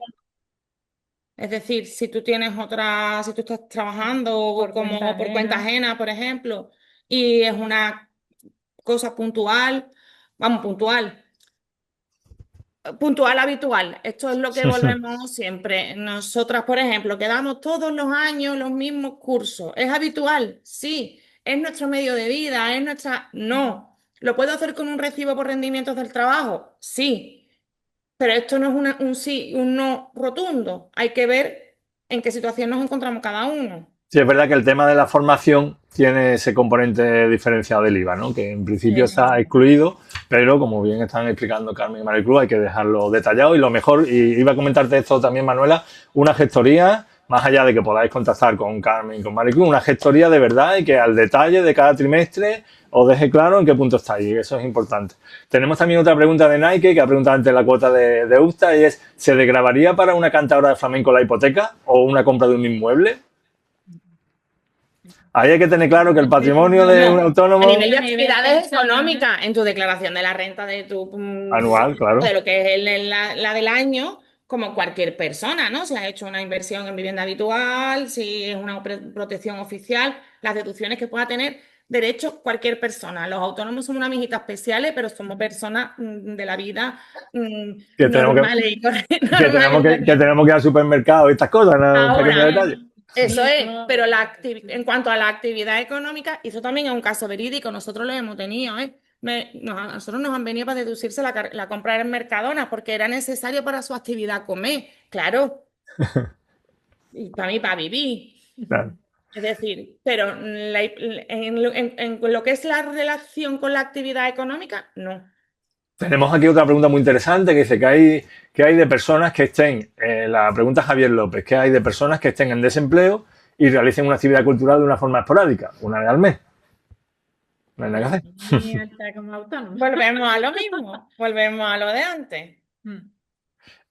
Es decir, si tú tienes si tú estás trabajando por cuenta ajena, por ejemplo, y es una cosa puntual, vamos, puntual habitual. Esto es lo que volvemos siempre. Nosotras, por ejemplo, que damos todos los años los mismos cursos. ¿Es habitual? Sí. ¿Es nuestro medio de vida? ¿Es nuestra...? No. ¿Lo puedo hacer con un recibo por rendimientos del trabajo? Sí. Pero esto no es un sí y un no rotundo. Hay que ver en qué situación nos encontramos cada uno. Sí, es verdad que el tema de la formación tiene ese componente diferenciado del IVA, ¿no? Que en principio está excluido, pero como bien están explicando Carmen y Maricruz, hay que dejarlo detallado y lo mejor, y iba a comentarte esto también, Manuela, una gestoría, más allá de que podáis contactar con Carmen y con Maricruz, una gestoría de verdad y que al detalle de cada trimestre os deje claro en qué punto estáis, y eso es importante. Tenemos también otra pregunta de Nike, que ha preguntado antes la cuota de USTA, y es, ¿se desgravaría para una cantadora de flamenco la hipoteca o una compra de un inmueble? Ahí hay que tener claro que el patrimonio de un autónomo... A nivel de actividades económicas, en tu declaración de la renta de tu... anual, claro. De lo que es la del año, como cualquier persona, ¿no? Si has hecho una inversión en vivienda habitual, si es una protección oficial, las deducciones que pueda tener derecho cualquier persona. Los autónomos somos una mijita especiales, pero somos personas de la vida que normales y correctas. Que tenemos que ir al supermercado y estas cosas, ¿no? Un pequeño detalle. Eso es, pero en cuanto a la actividad económica, eso también es un caso verídico, nosotros lo hemos tenido, ¿eh? A nosotros nos han venido para deducirse la compra en Mercadona porque era necesario para su actividad comer, claro, y para mí, para vivir. Claro. Es decir, pero en lo que es la relación con la actividad económica, no. Tenemos aquí otra pregunta muy interesante que dice que hay de personas que estén, la pregunta Javier López, que hay de personas que estén en desempleo y realicen una actividad cultural de una forma esporádica, una vez al mes. No hay nada que hacer. Como autónomo. Volvemos a lo mismo, volvemos a lo de antes.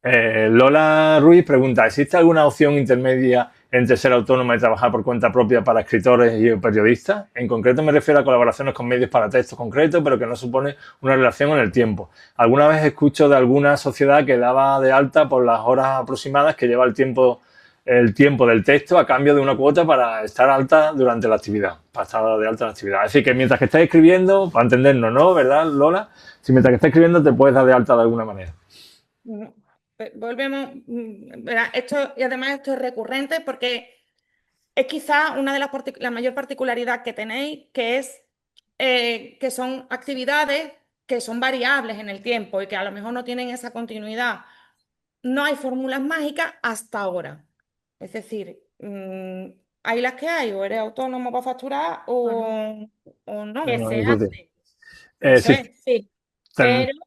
Lola Ruiz pregunta, ¿existe alguna opción intermedia entre ser autónoma y trabajar por cuenta propia para escritores y periodistas? En concreto me refiero a colaboraciones con medios para textos concretos, pero que no supone una relación en el tiempo. Alguna vez escucho de alguna sociedad que daba de alta por las horas aproximadas que lleva el tiempo del texto a cambio de una cuota para estar alta durante la actividad, para estar de alta en la actividad. Es decir, que mientras que estés escribiendo, para entendernos, ¿no? ¿Verdad, Lola? Si mientras que estés escribiendo te puedes dar de alta de alguna manera. Volvemos, esto, y además esto es recurrente porque es quizá una de la mayor particularidad que tenéis, que es que son actividades que son variables en el tiempo y que a lo mejor no tienen esa continuidad. No hay fórmulas mágicas hasta ahora. Es decir, hay las que hay, o eres autónomo para facturar o no. Que No se discute. hace, Eso Sí, es. sí, ten- pero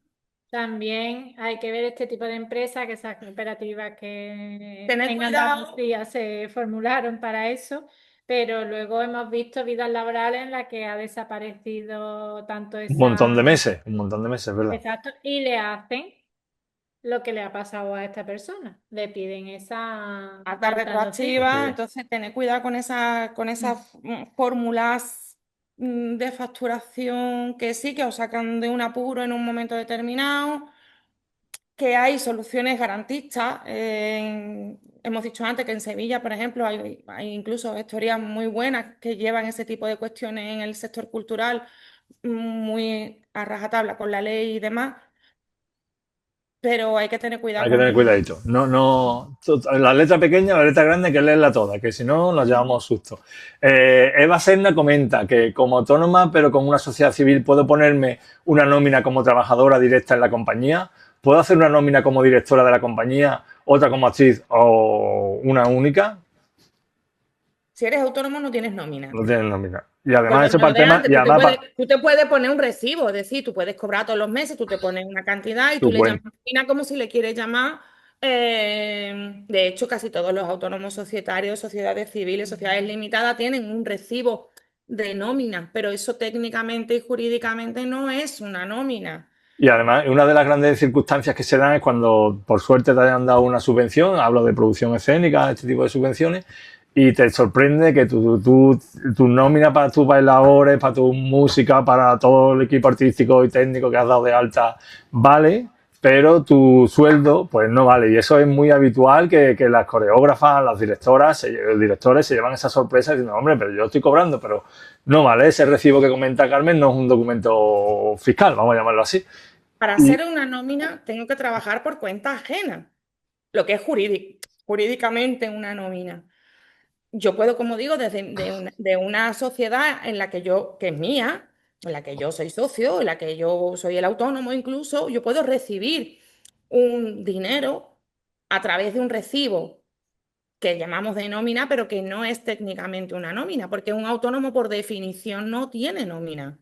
también hay que ver este tipo de empresas, que esas cooperativas que Tened en cuidado. Andalucía se formularon para eso, pero luego hemos visto vidas laborales en las que ha desaparecido tanto un montón de esa... meses, un montón de meses, ¿verdad? Exacto, y le hacen lo que le ha pasado a esta persona. Le piden esa Alta alta retroactiva, docente. entonces tener cuidado con esas fórmulas de facturación que sí, que os sacan de un apuro en un momento determinado, que hay soluciones garantistas. Hemos dicho antes que en Sevilla, por ejemplo, hay incluso historias muy buenas que llevan ese tipo de cuestiones en el sector cultural muy a rajatabla con la ley y demás, pero hay que tener cuidado Hay que con... tener cuidadito. La letra pequeña, la letra grande, hay que leerla toda, que si no nos llevamos susto. Eva Serna comenta que como autónoma, pero con una sociedad civil, ¿puedo ponerme una nómina como trabajadora directa en la compañía? ¿Puedo hacer una nómina como directora de la compañía, otra como actriz o una única? Si eres autónomo no tienes nómina. No tienen nómina. Y Por además, lo eso para menos el de tema, antes, y además para tú te puedes poner un recibo, es decir, tú puedes cobrar todos los meses, tú te pones una cantidad y tú tu le llamas cuenta. nómina como si le quieres llamar. De hecho, casi todos los autónomos societarios, sociedades civiles, sociedades limitadas tienen un recibo de nómina, pero eso técnicamente y jurídicamente no es una nómina. Y además, una de las grandes circunstancias que se dan es cuando, por suerte, te hayan dado una subvención, hablo de producción escénica, este tipo de subvenciones, y te sorprende que tu nómina para tus bailadores, para tu música, para todo el equipo artístico y técnico que has dado de alta, vale, pero tu sueldo, pues no vale. Y eso es muy habitual que las coreógrafas, las directoras, los directores se llevan esa sorpresa diciendo, hombre, pero yo estoy cobrando, pero no vale. Ese recibo que comenta Carmen no es un documento fiscal, vamos a llamarlo así. Para Y hacer una nómina tengo que trabajar por cuenta ajena, lo que es jurídicamente una nómina. Yo puedo, como digo, de una sociedad en la que que es mía, en la que yo soy socio, en la que yo soy el autónomo incluso, yo puedo recibir un dinero a través de un recibo que llamamos de nómina, pero que no es técnicamente una nómina, porque un autónomo por definición no tiene nómina.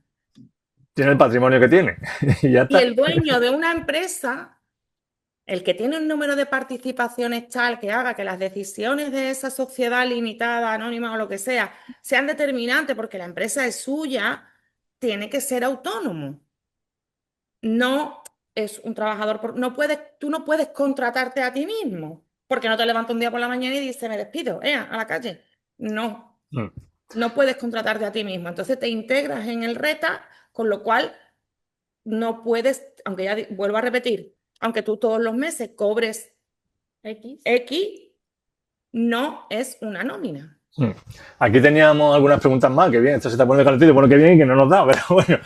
tiene el patrimonio que tiene. Y ya Y está. el dueño de una empresa, el que tiene un número de participaciones tal que haga que las decisiones de esa sociedad limitada, anónima o lo que sea, sean determinantes porque la empresa es suya, tiene que ser autónomo. No es un trabajador, tú no puedes contratarte a ti mismo, porque no te levantas un día por la mañana y dices, me despido, a la calle. No, Mm. no puedes contratarte a ti mismo. Entonces te integras en el RETA, con lo cual no puedes, aunque ya vuelvo a repetir, aunque tú todos los meses cobres X. X, no es una nómina. Mm. Aquí teníamos algunas preguntas más, que bien, esto se está poniendo calentito, bueno, que bien y que no nos da, pero bueno.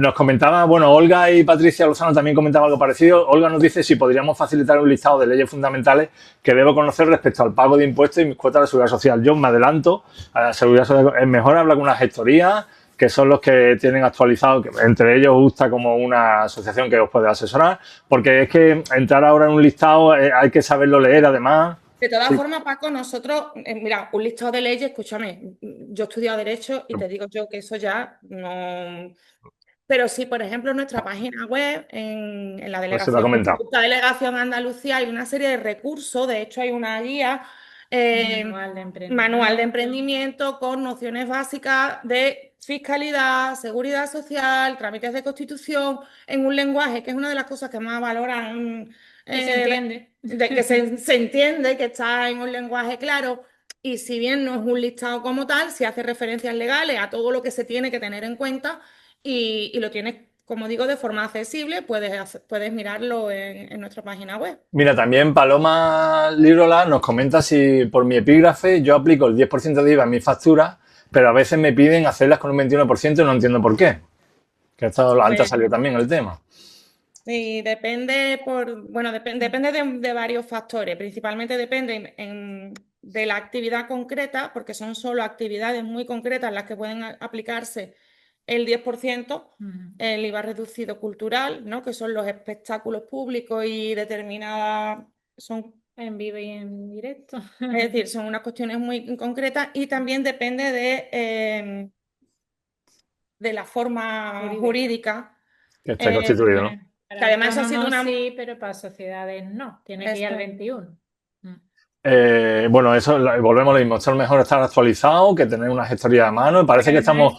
Nos comentaba, bueno, Olga y Patricia Lozano también comentaban algo parecido. Olga nos dice si podríamos facilitar un listado de leyes fundamentales que debo conocer respecto al pago de impuestos y mis cuotas de seguridad social. Yo me adelanto a la seguridad social, es mejor hablar con una gestoría, que son los que tienen actualizado, que entre ellos gusta como una asociación que os puede asesorar, porque es que entrar ahora en un listado hay que saberlo leer además. De todas Sí. formas, Paco, nosotros, mira, un listado de leyes, escúchame, yo he estudiado Derecho y te digo yo que eso ya no... Pero sí, por ejemplo, en nuestra página web, en la Pues se lo ha delegación, comentado. esta delegación Andalucía, hay una serie de recursos, de hecho hay una guía, manual de emprendimiento con nociones básicas de fiscalidad, seguridad social, trámites de constitución, en un lenguaje que es una de las cosas que más valoran. Y se entiende. De que se entiende, que está en un lenguaje claro, y si bien no es un listado como tal, se hace referencias legales a todo lo que se tiene que tener en cuenta y lo tienes, como digo, de forma accesible, puedes mirarlo en nuestra página web. Mira, también Paloma Lirola nos comenta si por mi epígrafe yo aplico el 10% de IVA en mis facturas, pero a veces me piden hacerlas con un 21% y no entiendo por qué. Que esto antes salió también el tema. Sí, depende depende de varios factores. Principalmente depende de la actividad concreta, porque son solo actividades muy concretas las que pueden aplicarse el 10%, el IVA reducido cultural, ¿no? Que son los espectáculos públicos y determinadas, son en vivo y en directo. Es decir, son unas cuestiones muy concretas y también depende de la forma jurídica. Que esté constituido, ¿no? Para Que además eso ha sido autónomos una... sí, pero para sociedades no. Tiene que ir al Eso. 21. Bueno, eso volvemos a lo mismo. Esto es mejor estar actualizado que tener una gestoría a mano. Parece que estamos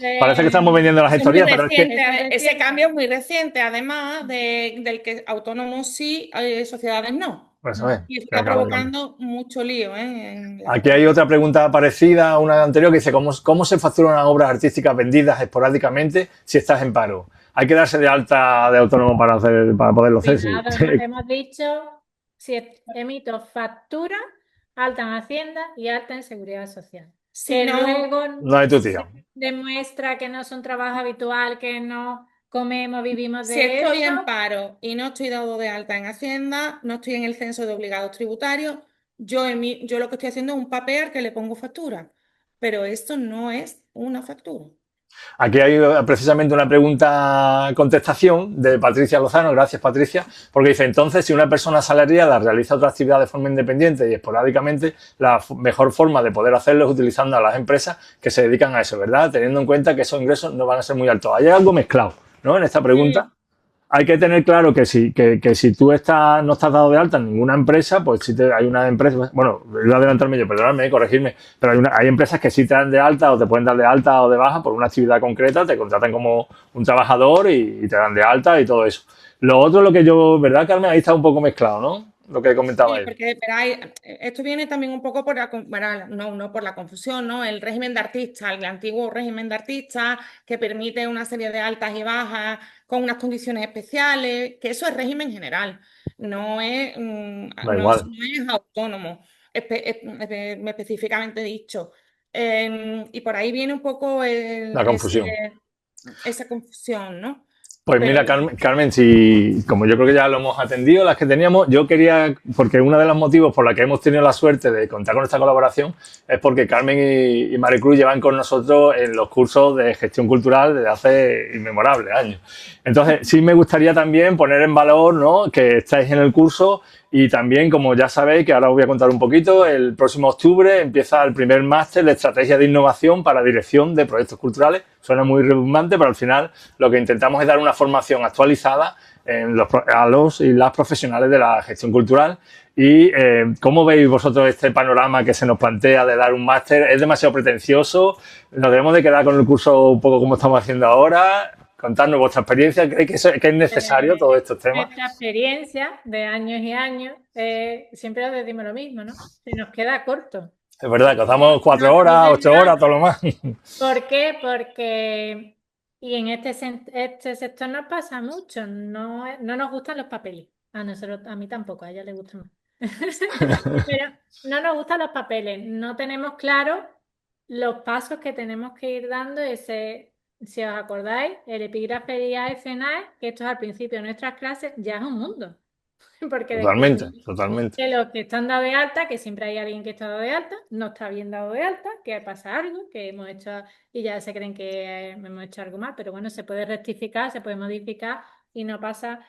vendiendo las Es muy gestorías, pero es que reciente, ese cambio es muy reciente, además del que autónomos sí, sociedades no. pues, a ver, Y eso que está acaba de cambiar. provocando mucho lío, Aquí hay otra pregunta parecida a una anterior que dice, ¿cómo se facturan las obras artísticas vendidas esporádicamente si estás en paro? ¿Hay que darse de alta de autónomo para poderlo hacer? Sí. Cuidado, nos hemos dicho si emito factura, alta en Hacienda y alta en Seguridad Social. Si Que no- luego No hay tu tía. demuestra que no es un trabajo habitual, que no comemos, vivimos Si de estoy eso. en paro y no estoy dado de alta en Hacienda, no estoy en el censo de obligados tributarios, yo lo que estoy haciendo es un papel al que le pongo factura, pero esto no es una factura. Aquí hay precisamente una pregunta-contestación de Patricia Lozano. Gracias, Patricia. Porque dice, entonces, si una persona asalariada realiza otra actividad de forma independiente y esporádicamente, la mejor forma de poder hacerlo es utilizando a las empresas que se dedican a eso, ¿verdad? Teniendo en cuenta que esos ingresos no van a ser muy altos. Hay algo mezclado, ¿no? En esta pregunta. Hay que tener claro que si tú no estás dado de alta en ninguna empresa, pues si hay una empresa, bueno, voy a adelantarme yo, perdonadme, corregirme, pero hay empresas que sí te dan de alta o te pueden dar de alta o de baja por una actividad concreta, te contratan como un trabajador y te dan de alta y todo eso. Lo otro, lo que yo, ¿verdad, Carmen? Ahí está un poco mezclado, ¿no? Lo que comentaba Sí, él. porque esto viene también un poco por no por la confusión, ¿no? El régimen de artista, el antiguo régimen de artista que permite una serie de altas y bajas con unas condiciones especiales, que eso es régimen general, no es, Da igual. no es autónomo, específicamente dicho. Y por ahí viene un poco La confusión. esa confusión, ¿no? Pues Pero mira, Carmen, si, como yo creo que ya lo hemos atendido, las que teníamos, yo quería, porque uno de los motivos por los que hemos tenido la suerte de contar con esta colaboración es porque Carmen y Maricruz llevan con nosotros en los cursos de gestión cultural desde hace inmemorables años. Entonces, sí me gustaría también poner en valor, ¿no?, que estáis en el curso y también, como ya sabéis, que ahora os voy a contar un poquito, el próximo octubre empieza el primer máster de estrategia de innovación para dirección de proyectos culturales. Suena muy redundante, pero al final lo que intentamos es dar una formación actualizada a los y las profesionales de la gestión cultural. ¿Y cómo veis vosotros este panorama que se nos plantea de dar un máster? ¿Es demasiado pretencioso? ¿Nos debemos de quedar con el curso un poco como estamos haciendo ahora? Contarnos vuestra experiencia. ¿Creéis que es necesario todos estos temas? Nuestra experiencia de años y años, siempre os decimos lo mismo, ¿no? Se nos queda corto. Es verdad, que estamos 4 horas, 8 horas, todo lo más. ¿Por qué? Porque, y en este sector nos pasa mucho, no nos gustan los papeles. A nosotros, a mí tampoco, a ella le gustan más. Pero no nos gustan los papeles, no tenemos claro los pasos que tenemos que ir dando. Si os acordáis, el epígrafe y AFNAE, que esto es al principio de nuestras clases, ya es un mundo. Porque Totalmente, descubrimos totalmente. que los que están dados de alta, que siempre hay alguien que está dado de alta, no está bien dado de alta, que pasa algo, que hemos hecho y ya se creen que hemos hecho algo mal, pero bueno, se puede rectificar, se puede modificar y no pasa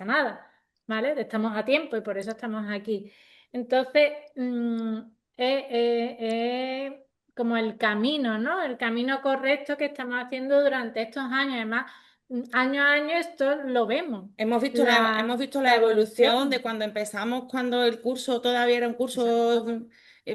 nada, ¿vale? Estamos a tiempo y por eso estamos aquí. Entonces, como el camino, ¿no? El camino correcto que estamos haciendo durante estos años. Además, año a año esto lo vemos. hemos visto la evolución de cuando empezamos, cuando el curso todavía era un curso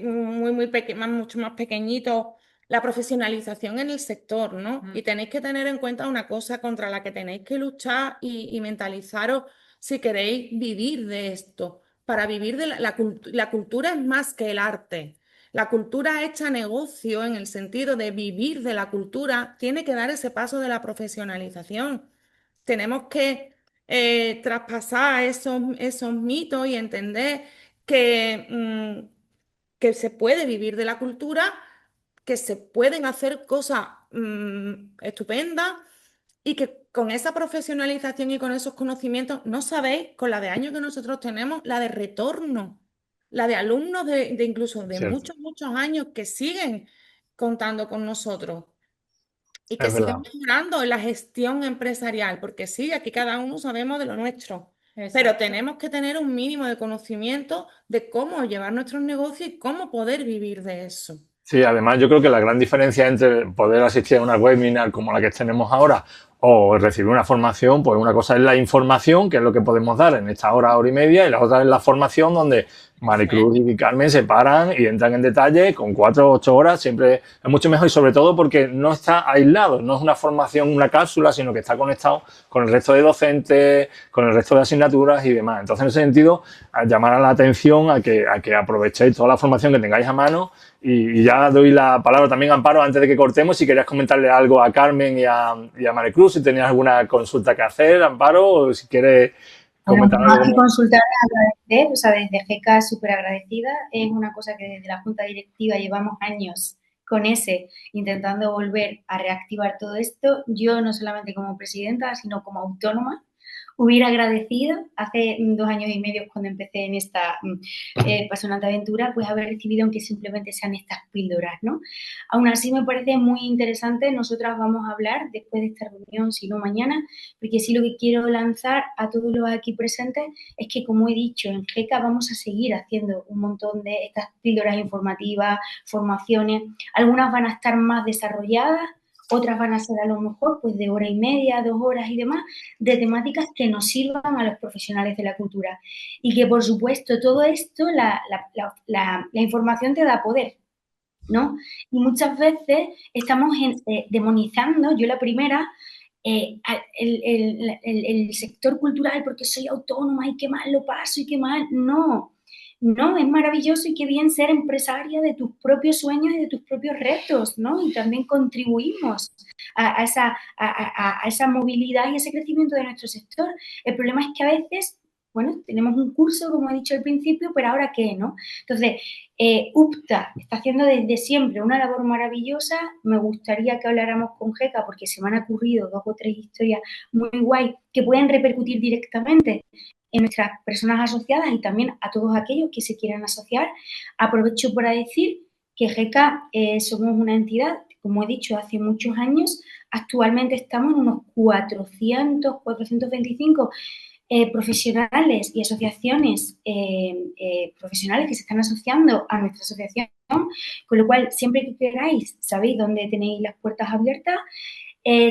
mucho más pequeñito, la profesionalización en el sector, ¿no? Y tenéis que tener en cuenta una cosa contra la que tenéis que luchar y mentalizaros si queréis vivir de esto. Para vivir de la cultura es más que el arte. La cultura hecha negocio en el sentido de vivir de la cultura tiene que dar ese paso de la profesionalización. Tenemos que traspasar esos mitos y entender que se puede vivir de la cultura, que se pueden hacer cosas estupendas y que con esa profesionalización y con esos conocimientos, no sabéis, con la de años que nosotros tenemos, la de retorno, la de alumnos de incluso de Cierto. muchos años que siguen contando con nosotros y que Es verdad. sigan mejorando en la gestión empresarial, porque sí, aquí cada uno sabemos de lo nuestro. pero tenemos que tener un mínimo de conocimiento de cómo llevar nuestros negocios y cómo poder vivir de eso. Sí, además yo creo que la gran diferencia entre poder asistir a una webinar como la que tenemos ahora o recibir una formación, pues una cosa es la información, que es lo que podemos dar en esta hora y media, y la otra es la formación donde Maricruz y Carmen se paran y entran en detalle con 4 o 8 horas, siempre es mucho mejor y sobre todo porque no está aislado, no es una formación, una cápsula, sino que está conectado con el resto de docentes, con el resto de asignaturas y demás. Entonces, en ese sentido, llamar a la atención a que aprovechéis toda la formación que tengáis a mano y ya doy la palabra también a Amparo antes de que cortemos, si querías comentarle algo a Carmen y a Maricruz, si tenías alguna consulta que hacer, Amparo, o si quieres comentar algo. Más que consultar, agradecer, o sea, desde GECA súper agradecida, es una cosa que desde la Junta Directiva llevamos años con intentando volver a reactivar todo esto. Yo no solamente como presidenta, sino como autónoma, hubiera agradecido hace 2 años y medio cuando empecé en esta apasionante aventura, pues haber recibido aunque simplemente sean estas píldoras, ¿no? Aún así me parece muy interesante, nosotras vamos a hablar después de esta reunión, si no mañana, porque sí lo que quiero lanzar a todos los aquí presentes es que, como he dicho, en GECA vamos a seguir haciendo un montón de estas píldoras informativas, formaciones, algunas van a estar más desarrolladas, otras van a ser a lo mejor pues de 1 hora y media, 2 horas y demás, de temáticas que nos sirvan a los profesionales de la cultura. Y que, por supuesto, todo esto, la información te da poder, ¿no? Y muchas veces estamos demonizando, yo la primera, el sector cultural porque soy autónoma y qué mal lo paso y qué mal. No, es maravilloso y qué bien ser empresaria de tus propios sueños y de tus propios retos, ¿no? Y también contribuimos a esa movilidad y ese crecimiento de nuestro sector. El problema es que a veces, bueno, tenemos un curso, como he dicho al principio, pero ¿ahora qué, no? Entonces, UPTA está haciendo desde siempre una labor maravillosa. Me gustaría que habláramos con GECA porque se me han ocurrido 2 o 3 historias muy guay que pueden repercutir directamente en nuestras personas asociadas y también a todos aquellos que se quieran asociar. Aprovecho para decir que GECA somos una entidad, como he dicho, hace muchos años. Actualmente estamos en unos 425 profesionales y asociaciones profesionales que se están asociando a nuestra asociación, con lo cual, siempre que queráis, sabéis dónde tenéis las puertas abiertas.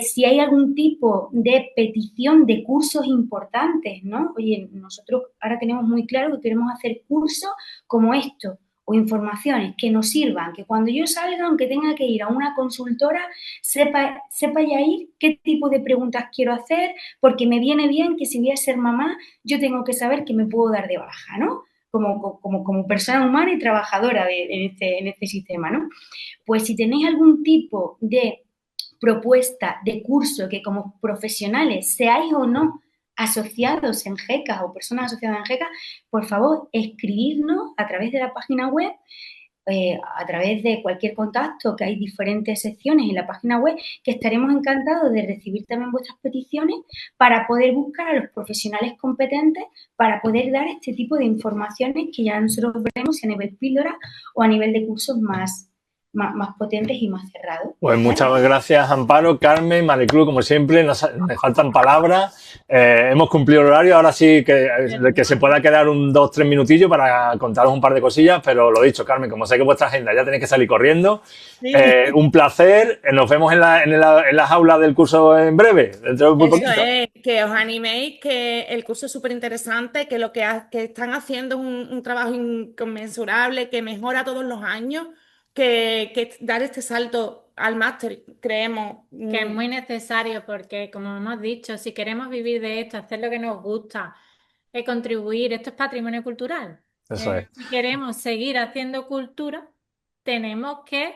Si hay algún tipo de petición de cursos importantes, ¿no? Oye, nosotros ahora tenemos muy claro que queremos hacer cursos como esto, o informaciones que nos sirvan, que cuando yo salga, aunque tenga que ir a una consultora, sepa ya ir qué tipo de preguntas quiero hacer, porque me viene bien que si voy a ser mamá, yo tengo que saber que me puedo dar de baja, ¿no? Como persona humana y trabajadora en este sistema, ¿no? Pues si tenéis algún tipo de propuesta de curso que como profesionales seáis o no asociados en GECA o personas asociadas en GECA, por favor, escribirnos a través de la página web, a través de cualquier contacto, que hay diferentes secciones en la página web, que estaremos encantados de recibir también vuestras peticiones para poder buscar a los profesionales competentes para poder dar este tipo de informaciones que ya nosotros veremos si a nivel píldora o a nivel de cursos más potentes y más cerrados. Pues muchas gracias, Amparo, Carmen, Maricruz, como siempre, me faltan palabras. Hemos cumplido el horario, ahora sí que se pueda quedar 2 o 3 minutillos para contaros un par de cosillas, pero lo dicho, Carmen, como sé que vuestra agenda ya tenéis que salir corriendo, sí. Un placer, nos vemos en las aulas del curso en breve, dentro de muy poquito. Que os animéis, que el curso es súper interesante, que lo que están haciendo es un trabajo inconmensurable, que mejora todos los años. Que dar este salto al máster, creemos que es muy necesario porque, como hemos dicho, si queremos vivir de esto, hacer lo que nos gusta, contribuir, esto es patrimonio cultural. Eso es. Si queremos seguir haciendo cultura, tenemos que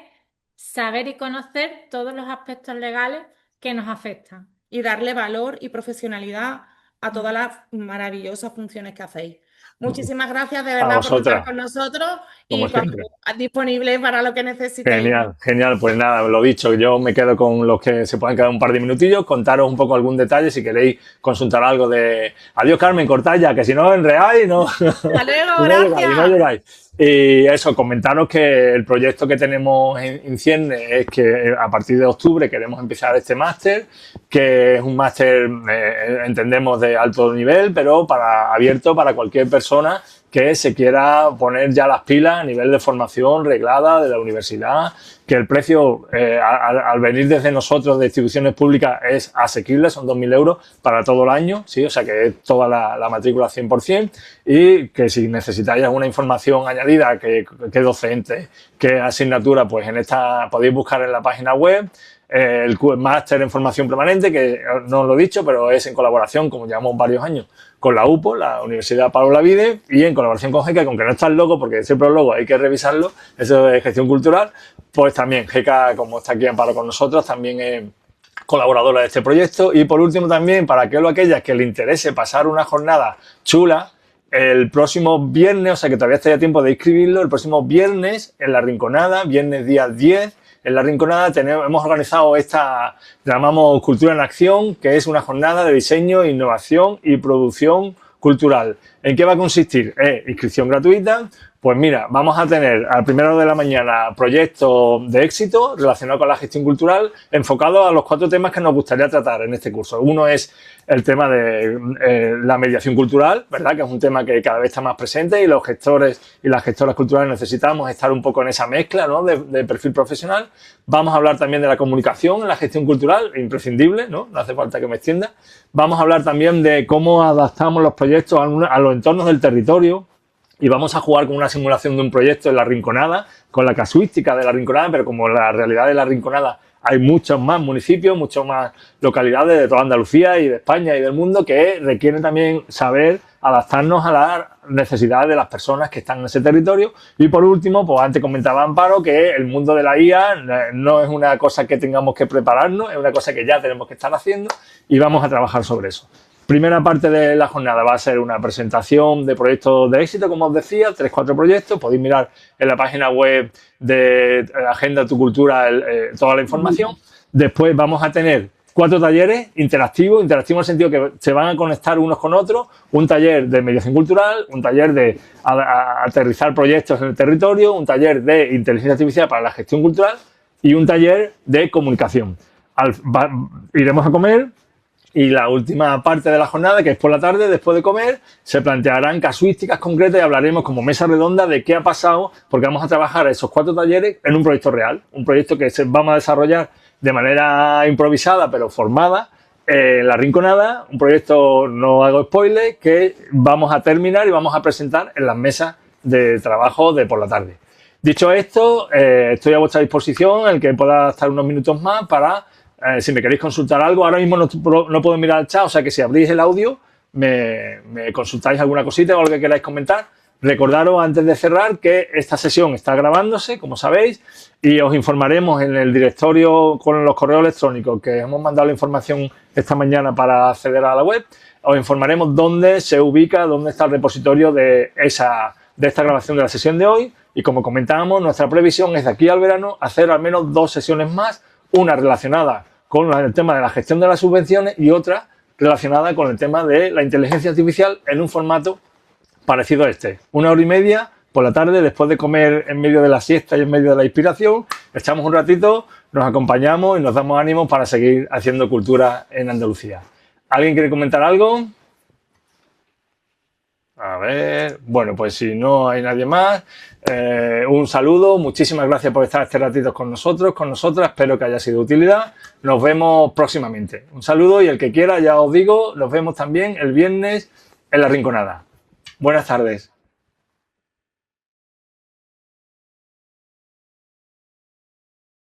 saber y conocer todos los aspectos legales que nos afectan. Y darle valor y profesionalidad a todas las maravillosas funciones que hacéis. Muchísimas gracias de verdad por estar con nosotros y disponible para lo que necesitéis. Genial. Pues nada, lo dicho, yo me quedo con los que se puedan quedar un par de minutillos, contaros un poco algún detalle si queréis consultar algo de... Adiós, Carmen, cortad ya, que si no enredáis, no... Hasta luego, gracias. No llegáis. Y eso, comentaros que el proyecto que tenemos en cierne es que a partir de octubre queremos empezar este máster, que es un máster, entendemos, de alto nivel, pero abierto para cualquier persona que se quiera poner ya las pilas a nivel de formación reglada de la universidad, que el precio al venir desde nosotros de instituciones públicas es asequible, son 2.000 euros para todo el año, ¿sí? O sea que es toda la matrícula 100%, y que si necesitáis alguna información añadida, que docente, que asignatura, pues podéis buscar en la página web. El máster en formación permanente, que no os lo he dicho, pero es en colaboración, como llevamos varios años, con la UPO, la Universidad Pablo Olavide, y en colaboración con GECA, que aunque no está el logo, porque siempre el logo hay que revisarlo, eso es gestión cultural, pues también GECA, como está aquí Amparo con nosotros, también es colaboradora de este proyecto. Y por último también, para aquellos o aquellas que le interese pasar una jornada chula, el próximo viernes, o sea que todavía está a tiempo de inscribirlo, el próximo viernes en La Rinconada, viernes día 10, en La Rinconada hemos organizado llamamos Cultura en Acción, que es una jornada de diseño, innovación y producción cultural. ¿En qué va a consistir? Inscripción gratuita. Pues mira, vamos a tener a primera hora de la mañana proyectos de éxito relacionados con la gestión cultural, enfocados a los 4 temas que nos gustaría tratar en este curso. Uno es el tema de la mediación cultural, ¿verdad? Que es un tema que cada vez está más presente, y los gestores y las gestoras culturales necesitamos estar un poco en esa mezcla, ¿no? de perfil profesional. Vamos a hablar también de la comunicación en la gestión cultural, imprescindible, ¿no? No hace falta que me extienda. Vamos a hablar también de cómo adaptamos los proyectos a los entornos del territorio. Y vamos a jugar con una simulación de un proyecto en La Rinconada, con la casuística de La Rinconada, pero como la realidad de La Rinconada hay muchos más municipios, muchas más localidades de toda Andalucía y de España y del mundo que requieren también saber adaptarnos a las necesidades de las personas que están en ese territorio. Y por último, pues antes comentaba Amparo que el mundo de la IA no es una cosa que tengamos que prepararnos, es una cosa que ya tenemos que estar haciendo, y vamos a trabajar sobre eso. Primera parte de la jornada va a ser una presentación de proyectos de éxito, como os decía, 3-4 proyectos. Podéis mirar en la página web de Agenda Tu Cultura toda la información. Después vamos a tener 4 talleres interactivos en el sentido que se van a conectar unos con otros. Un taller de mediación cultural, un taller de aterrizar proyectos en el territorio, un taller de inteligencia artificial para la gestión cultural y un taller de comunicación. Iremos a comer. Y la última parte de la jornada, que es por la tarde, después de comer, se plantearán casuísticas concretas y hablaremos como mesa redonda de qué ha pasado, porque vamos a trabajar esos 4 talleres en un proyecto real, un proyecto que vamos a desarrollar de manera improvisada pero formada en La Rinconada, un proyecto, no hago spoiler, que vamos a terminar y vamos a presentar en las mesas de trabajo de por la tarde. Dicho esto, estoy a vuestra disposición, el que pueda estar unos minutos más para... si me queréis consultar algo, ahora mismo no puedo mirar el chat, o sea que si abrís el audio me consultáis alguna cosita o algo que queráis comentar. Recordaros antes de cerrar que esta sesión está grabándose, como sabéis, y os informaremos en el directorio con los correos electrónicos que hemos mandado la información esta mañana para acceder a la web. Os informaremos dónde se ubica, dónde está el repositorio de esta grabación de la sesión de hoy, y como comentábamos, nuestra previsión es de aquí al verano hacer al menos 2 sesiones más, una relacionada con el tema de la gestión de las subvenciones y otra relacionada con el tema de la inteligencia artificial en un formato parecido a este. 1 hora y media por la tarde, después de comer en medio de la siesta y en medio de la inspiración, echamos un ratito, nos acompañamos y nos damos ánimos para seguir haciendo cultura en Andalucía. ¿Alguien quiere comentar algo? A ver, bueno, pues si no hay nadie más, un saludo, muchísimas gracias por estar este ratito con nosotros, con nosotras, espero que haya sido de utilidad, nos vemos próximamente. Un saludo y el que quiera, ya os digo, nos vemos también el viernes en La Rinconada. Buenas tardes.